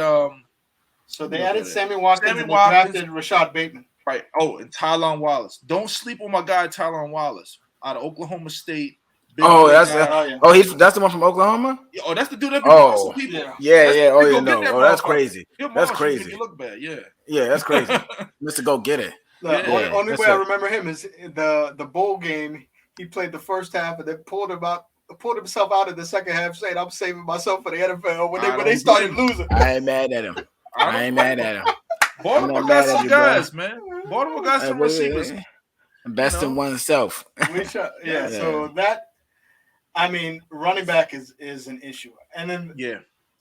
So they added Sammy Watkins and they drafted Rashad Bateman. Right. Oh, and Tylan Wallace. Don't sleep on my guy Tylan Wallace out of Oklahoma State. That's the one from Oklahoma. Yeah, that's the dude that. Oh, yeah. Oh, you know. Oh, that's crazy. That's crazy. You look bad. Yeah. Yeah, that's crazy. Mr. Go Get It. The only way I remember him is the bowl game. He played the first half and then pulled himself out in the second half, saying, "I'm saving myself for the NFL." When they started losing, I ain't mad at him. Baltimore got some guys, man. Baltimore got some receivers. Invest in oneself. So that, I mean, running back is an issue, and then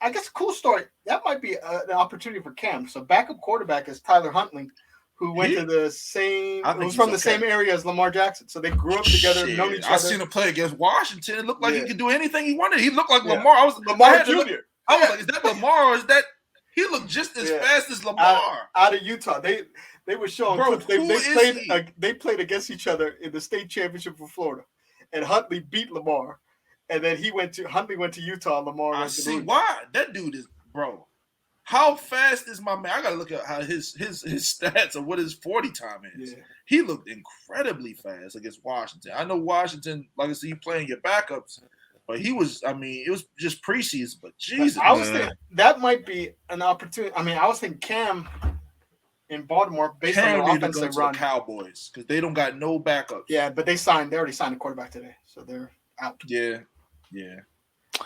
I guess a cool story that might be an opportunity for Cam. So backup quarterback is Tyler Huntley, who went to the same. Was from the same area as Lamar Jackson, so they grew up together, known each other. I seen him play against Washington. It looked like he could do anything he wanted. He looked like Lamar. Lamar Jr. I was like, is that Lamar or is that? He looked just as fast as Lamar. Out of Utah, they were showing clips. They played against each other in the state championship for Florida, and Huntley beat Lamar, and then Huntley went to Utah. Lamar. I see why that dude is, bro. How fast is my man? I gotta look at how his stats or what his 40 time is. Yeah. He looked incredibly fast against Washington. I know Washington, like I said, you playing your backups. But he was, I mean, it was just preseason, but Jesus. I was thinking that might be an opportunity. I mean, I was thinking Cam in Baltimore based on the offense they run. The Cowboys, because they don't got no backups. Yeah, but they already signed a quarterback today, so they're out. Yeah.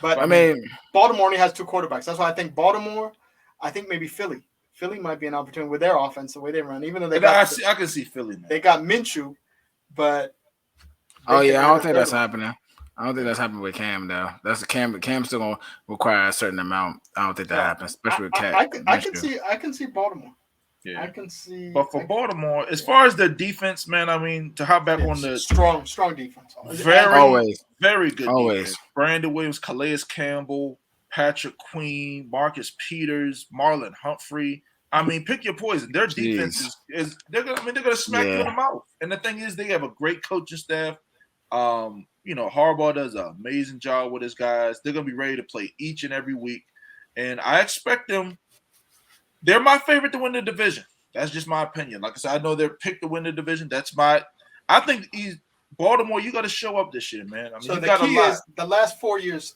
But I mean, Baltimore only has 2 quarterbacks. That's why I think Baltimore, I think maybe Philly. Philly might be an opportunity with their offense, the way they run, even though I can see Philly now. They got Minshew, but I don't think that's happening. I don't think that's happening with Cam though. That's Cam's still gonna require a certain amount. I don't think that happens, especially with Cam. I can see Baltimore. Yeah, I can see. But for Baltimore, as far as their defense, man, I mean, to hop back on the strong defense, very good always. defense. Brandon Williams, Calais Campbell, Patrick Queen, Marcus Peters, Marlon Humphrey. I mean, pick your poison. Their defense is they're gonna smack you in the mouth. And the thing is, they have a great coaching staff. Harbaugh does an amazing job with his guys. They're gonna be ready to play each and every week, and I expect them. They're my favorite to win the division. That's just my opinion. Like I said, I know they're picked to win the division. I think Baltimore. You got to show up this year, man. I mean, so the key is the last 4 years.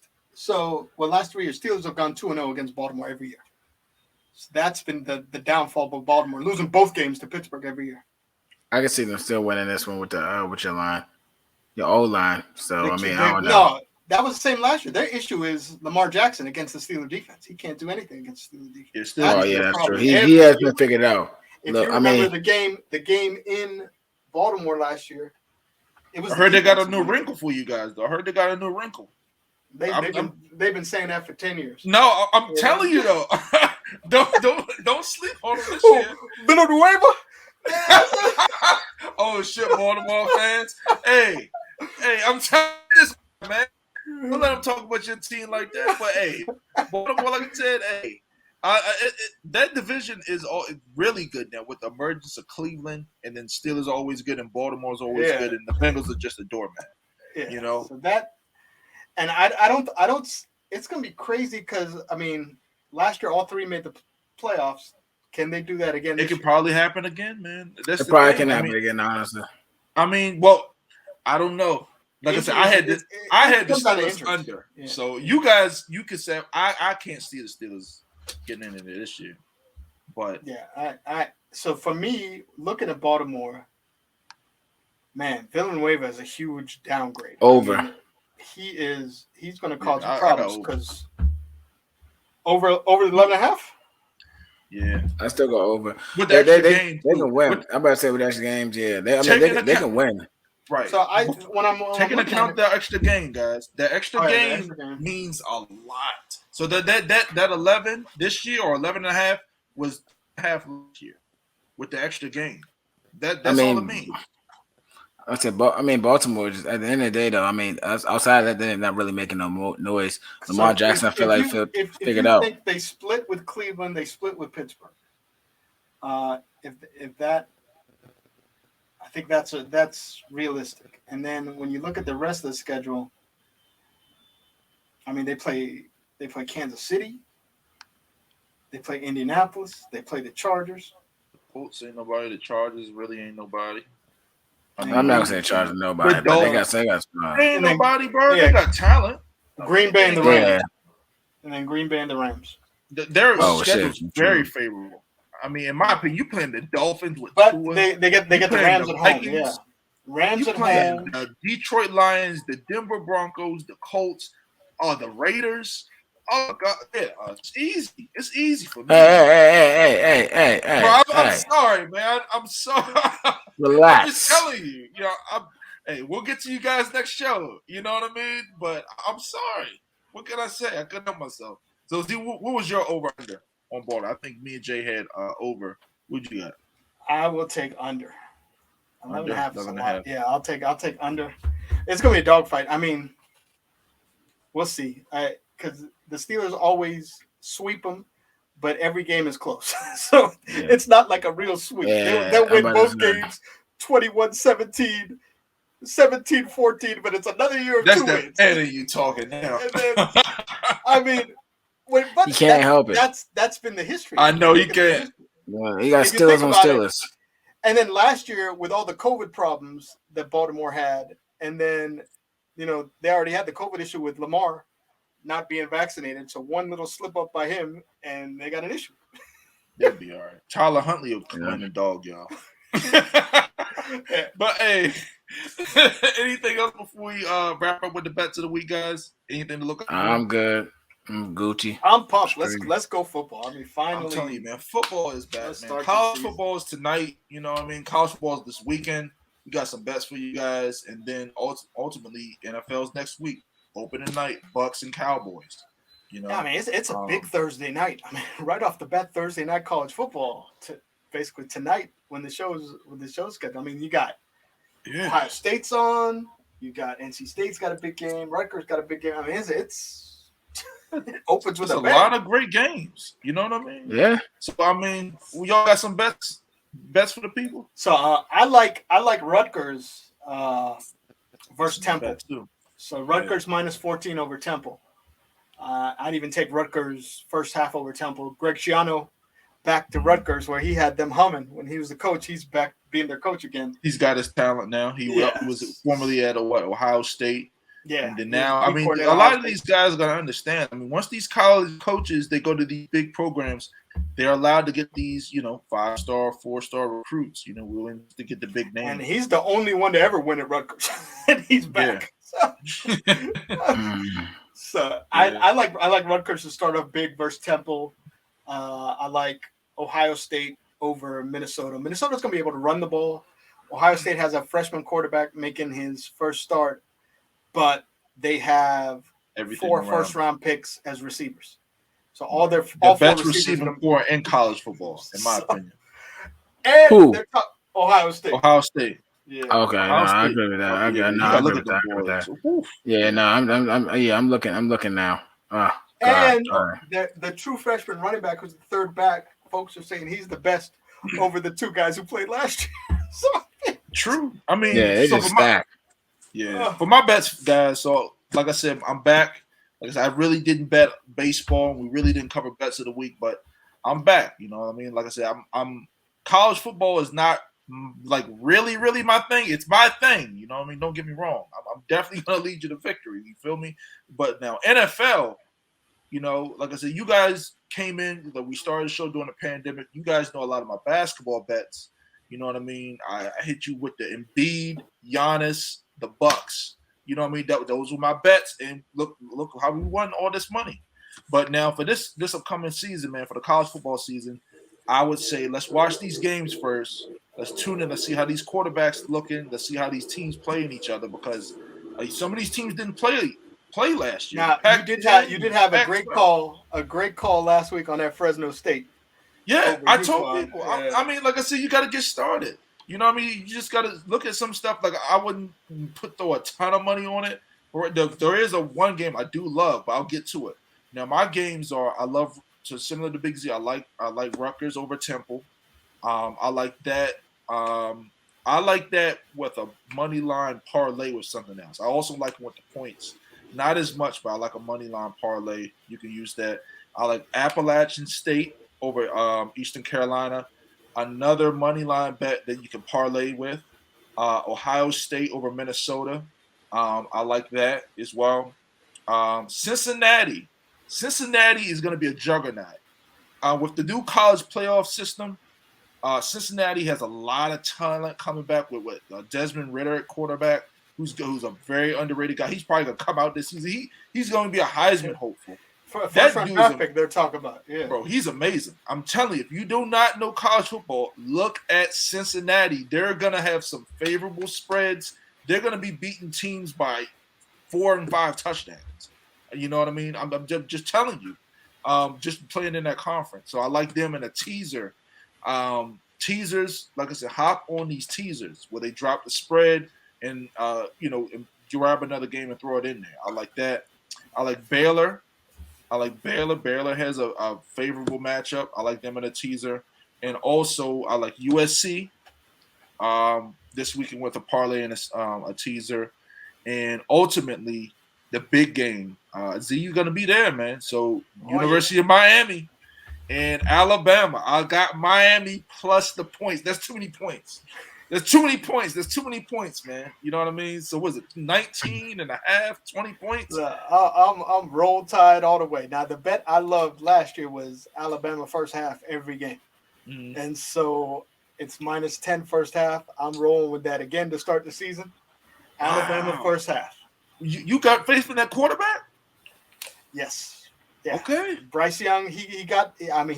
Last 3 years, Steelers have gone 2-0 against Baltimore every year. So that's been the downfall of Baltimore, losing both games to Pittsburgh every year. I can see them still winning this one with your line, your old line. So I don't know. No, that was the same last year. Their issue is Lamar Jackson against the Steelers defense. He can't do anything against the Steelers defense. That's true. He has been figured out. If you remember the game in Baltimore last year, it was. I heard they got a new wrinkle for you guys, though. I heard they got a new wrinkle. They've been saying that for 10 years. No, I'm telling you though. don't sleep on them this year. Villanueva. Oh shit, Baltimore fans. Hey, I'm telling you this, man. Don't let them talk about your team like that. But hey, Baltimore, like I said, that division is really good now with the emergence of Cleveland, and then Steelers are always good, and Baltimore's always good, and the Bengals are just a doormat. Yeah. You know. So that, and I don't. It's gonna be crazy because last year all three made the playoffs. Can they do that again? It could probably happen again, man. It probably can happen again, honestly. I mean, well, I don't know. Like I said, I had the Steelers under. Yeah. So you guys, you could say I can't see the Steelers getting into this year. But yeah, so for me, looking at Baltimore, man, Villanueva is a huge downgrade. Over. He's going to cause problems because over 11.5. Yeah, I still go over. With the they can win. I'm about to say with extra games, yeah. They can win. Right. So when I'm taking account that extra game, guys. That extra game means a lot. So that 11 this year or 11.5 was half last year with the extra game. That's all it means. I said, Baltimore. Just at the end of the day, though, outside of that, they're not really making no noise. Lamar Jackson, I feel like figured out. Think they split with Cleveland, they split with Pittsburgh. If that, I think that's realistic. And then when you look at the rest of the schedule, they play Kansas City, they play Indianapolis, they play the Chargers. The Colts ain't nobody. The Chargers really ain't nobody. I'm not gonna say Chargers nobody, but they got strong. Ain't nobody, bro. They got talent. Green Bay and the Rams, and then Green Bay and the Rams. Their schedule's very favorable. In my opinion, you playing the Dolphins with Tua. They get the Rams at home. Yeah, Rams at home. The Detroit Lions, the Denver Broncos, the Colts, the Raiders. Oh God, yeah, it's easy. It's easy for me. Hey. Bro, I'm sorry, man. I'm sorry. Relax. I'm just telling you. Hey, we'll get to you guys next show. You know what I mean? But I'm sorry. What can I say? I couldn't help myself. So, Z, what was your over under on board? I think me and Jay had over. What'd you got? I will take under. 11.5 is a lot. Yeah, I'll take under. It's gonna be a dogfight. We'll see. Because the Steelers always sweep them, but every game is close. So it's not like a real sweep. Yeah, they'll win both games 21-17, 17-14, but it's another year of That's 2 wins. That's the you talking now. And then, you can't help it. That's been the history. I know you can't. Yeah, you got Steelers on Steelers. And then last year, with all the COVID problems that Baltimore had, and then, they already had the COVID issue with Lamar not being vaccinated. So one little slip up by him, and they got an issue. They'll be all right. Tyler Huntley will win the dog, y'all. But hey, anything else before we wrap up with the bets of the week, guys? Anything to look at? I'm good. I'm Gucci. I'm pumped. Let's go football. Finally. I'm telling you, man, football is back, man. College football is tonight. You know what I mean? College football is this weekend. We got some bets for you guys, and then ultimately NFL's next week. Opening night, Bucks and Cowboys. It's a big Thursday night. Right off the bat, Thursday night college football. basically tonight when the show's scheduled. I mean, you got Ohio State's on. You got NC State's got a big game. Rutgers got a big game. I mean, it's it opens with a lot of great games. You know what I mean? Yeah. So I mean, y'all got some bets for the people. So I like Rutgers versus Temple. So Rutgers minus 14 over Temple. I'd even take Rutgers first half over Temple. Greg Schiano back to Rutgers where he had them humming when he was the coach. He's back being their coach again. He's got his talent now. He was formerly at Ohio State. Yeah. And then now, I mean, a lot of these guys got to understand. I mean, once these college coaches, they go to these big programs, they're allowed to get these, 5-star, 4-star recruits, willing to get the big name. And he's the only one to ever win at Rutgers. And he's back. Yeah. So I like Rutgers to start off big versus Temple. I like Ohio State over Minnesota. Minnesota's going to be able to run the ball. Ohio State has a freshman quarterback making his first start, but they have four first-round picks as receivers. So all best receiving core in college football, in my opinion. And they're Ohio State. Ohio State. Yeah. Okay, I agree with that. I agree with that. Yeah, no, I'm looking now. Oh, and the true freshman running back, who's the third back, folks are saying he's the best over the two guys who played last year. True. I mean, it's just stacked. For my bets, guys. So, like I said, I'm back. Like I said, I really didn't bet baseball. We really didn't cover bets of the week, but I'm back. You know what I mean? Like I said, I'm college football is not like really my thing. It's my thing. You know what I mean? Don't get me wrong. I'm definitely gonna lead you to victory. You feel me? But now NFL, like I said, you guys came in. We started the show during the pandemic. You guys know a lot of my basketball bets. You know what I mean? I hit you with the Embiid, Giannis, the Bucks. You know what I mean? Those were my bets, and look how we won all this money. But now for this upcoming season, man, for the college football season, I would say let's watch these games first. Let's tune in. Let's see how these quarterbacks looking. Let's see how these teams playing each other, because some of these teams didn't play last year. Now you did have a great call last week on that Fresno State. Yeah, I told people. Yeah. I mean, like I said, you got to get started. You know what I mean? You just got to look at some stuff. Like I wouldn't throw a ton of money on it. There is one game I do love, but I'll get to it. Now my games are similar to Big Z. I like Rutgers over Temple. I like that. I like that with a money line parlay with something else. I also like it with the points. Not as much, but I like a money line parlay. You can use that. I like Appalachian State over Eastern Carolina. Another money line bet that you can parlay with. Ohio State over Minnesota. I like that as well. Cincinnati. Cincinnati is going to be a juggernaut. With the new college playoff system, Cincinnati has a lot of talent coming back with Desmond Ridder at quarterback, who's a very underrated guy. He's probably going to come out this season. He's going to be a Heisman hopeful. First round draft pick they're talking about. Yeah. Bro, he's amazing. I'm telling you, if you do not know college football, look at Cincinnati. They're going to have some favorable spreads. They're going to be beating teams by 4 and 5 touchdowns. You know what I mean? I'm just telling you. Just playing in that conference. So I like them in a teaser. Teasers, like I said, hop on these teasers where they drop the spread and and grab another game and throw it in there. I like that. I like Baylor. Baylor has a favorable matchup. I like them in a teaser. And also I like USC this weekend with a parlay and a teaser. And ultimately the big game. Z, you're gonna be there, man. So University of Miami and Alabama. I got Miami plus the points. That's too many points. There's too many points, man. You know what I mean? So was it 19 and a half, 20 points? I'm roll tide all the way. Now the bet I loved last year was Alabama first half every game. Mm-hmm. And so it's -10 first half. I'm rolling with that again to start the season. Alabama first half. You got faith in that quarterback? Yes. Yeah. Okay. Bryce Young, he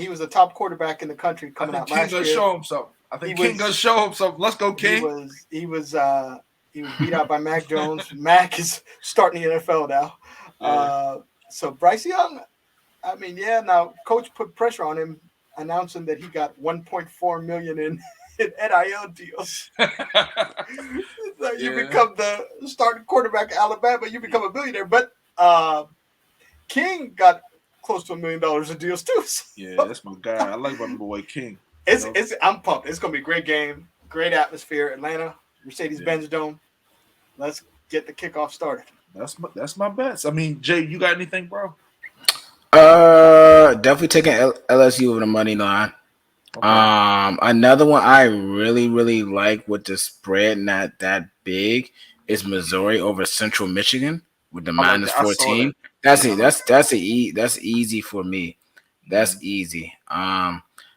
was the top quarterback in the country coming out last year. Show himself. I think King gonna show himself. Let's go, King. He was beat out by Mac Jones. Mac is starting the NFL now. Yeah. So Bryce Young, now coach put pressure on him announcing that he got $1.4 million in NIL deals. So you become the starting quarterback at Alabama, you become a millionaire. But King got close to $1 million in deals too. So yeah, that's my guy. I like my boy King. I'm pumped. It's gonna be a great game, great atmosphere. Atlanta, Mercedes-Benz Dome. Let's get the kickoff started. That's my bets. I mean, Jay, you got anything, bro? Definitely taking LSU over the money line. Okay. Another one I really, really like with the spread not that big is Missouri over Central Michigan with the minus 14. That's it. That's easy for me. That's easy.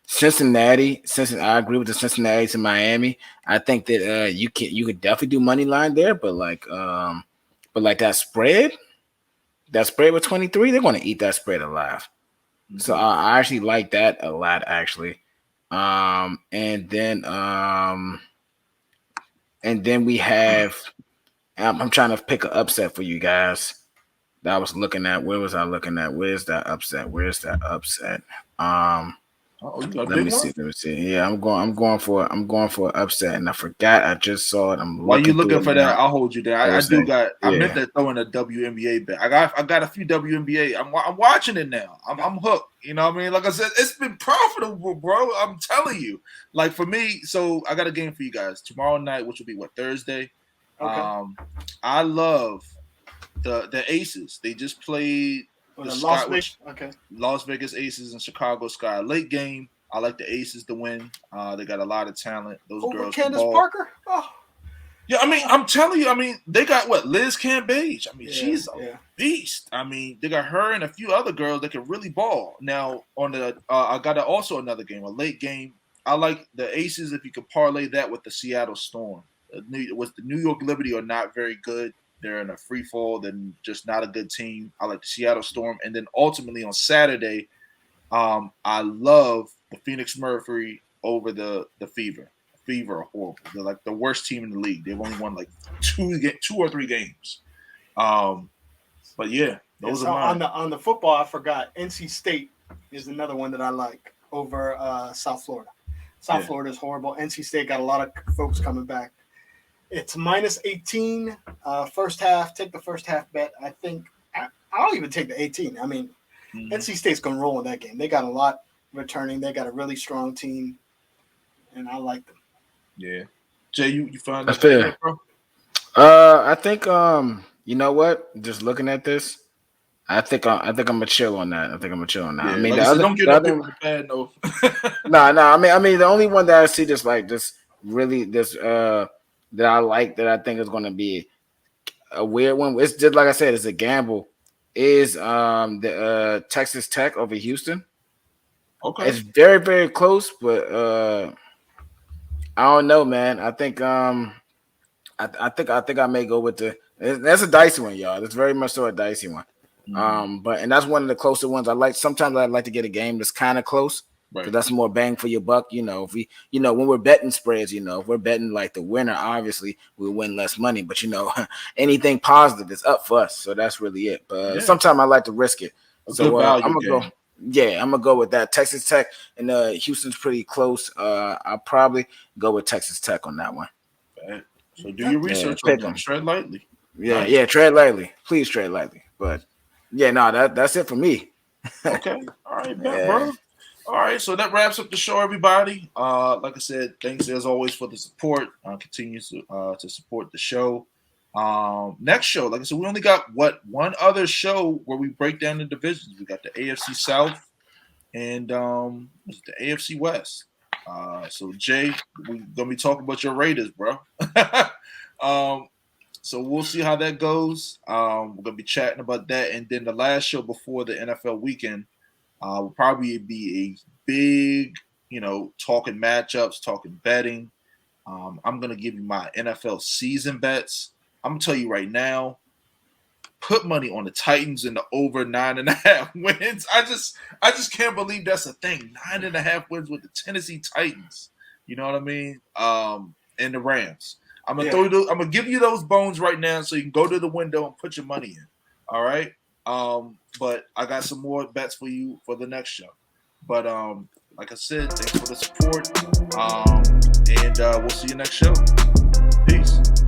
Cincinnati. I agree with the Cincinnati to Miami. I think that you could definitely do money line there, but that spread with 23, they're going to eat that spread alive. Mm-hmm. So I actually like that a lot, actually. And then we have. I'm trying to pick an upset for you guys. That I was looking at. Where was I looking at? Where's that upset? Let me see. Yeah, I'm going for an upset, and I forgot. I just saw it. While you looking for that, I'll hold you there. I meant to throw in a WNBA bet. I got a few WNBA. I'm watching it now. I'm hooked. You know what I mean? Like I said, it's been profitable, bro. I'm telling you. Like for me, so I got a game for you guys tomorrow night, which will be Thursday. Okay. I love the Aces. They just played. Las Vegas Aces and Chicago Sky. Late game. I like the Aces to win. They got a lot of talent. Those girls. Candace Parker? Oh. Yeah, I mean, I'm telling you, I mean, they got Liz Cambage. I mean, she's a beast. I mean, they got her and a few other girls that can really ball. Now, on the I got also another game, a late game. I like the Aces if you could parlay that with the Seattle Storm. The New York Liberty are not very good. They're in a free fall. They're just not a good team. I like the Seattle Storm. And then ultimately on Saturday, I love the Phoenix Mercury over the Fever. Fever are horrible. They're like the worst team in the league. They've only won like two or three games. But yeah, those are mine. On the football, I forgot. NC State is another one that I like over South Florida. South Florida is horrible. NC State got a lot of folks coming back. It's minus 18 first half. Take the first half bet. I think I'll even take the 18. I mean, NC State's going to roll in that game. They got a lot returning. They got a really strong team, and I like them. Yeah. Jay, you find that fair, bro? I think you know what? Just looking at this, I think I'm gonna chill on that. Yeah, I mean, don't get up with the bad no. No. I mean, the only one that I see just really that I like, that I think is going to be a weird one. It's just like I said, it's a gamble. Is the Texas Tech over Houston? Okay, it's very, very close, but I don't know, man. I think I think I may go with that's a dicey one, y'all. It's very much so a dicey one. And that's one of the closer ones. Sometimes I like to get a game that's kind of close. Because that's more bang for your buck, if we, when we're betting spreads, if we're betting like the winner, obviously we'll win less money. But anything positive is up for us, so that's really it. But sometimes I like to risk it. So I'm gonna go. Yeah, I'm gonna go with that. Texas Tech and Houston's pretty close. I'll probably go with Texas Tech on that one. So do your research on them. Tread lightly. Yeah, tread lightly. Please tread lightly. But that's it for me. Okay, all right, bro. All right, so that wraps up the show, everybody. Like I said, thanks as always for the support. Continue to support the show. Next show, like I said, we only got one other show where we break down the divisions. We got the AFC South and the AFC West. So Jay, we're gonna be talking about your Raiders, bro. So we'll see how that goes. We're gonna be chatting about that, and then the last show before the NFL weekend. Will probably be a big, talking matchups, talking betting. I'm going to give you my NFL season bets. I'm going to tell you right now, put money on the Titans in the over 9.5 wins. I just can't believe that's a thing. 9.5 wins with the Tennessee Titans. You know what I mean? And the Rams. I'm gonna give you those bones right now so you can go to the window and put your money in. All right. But I got some more bets for you for the next show. But like I said, thanks for the support. And we'll see you next show. Peace.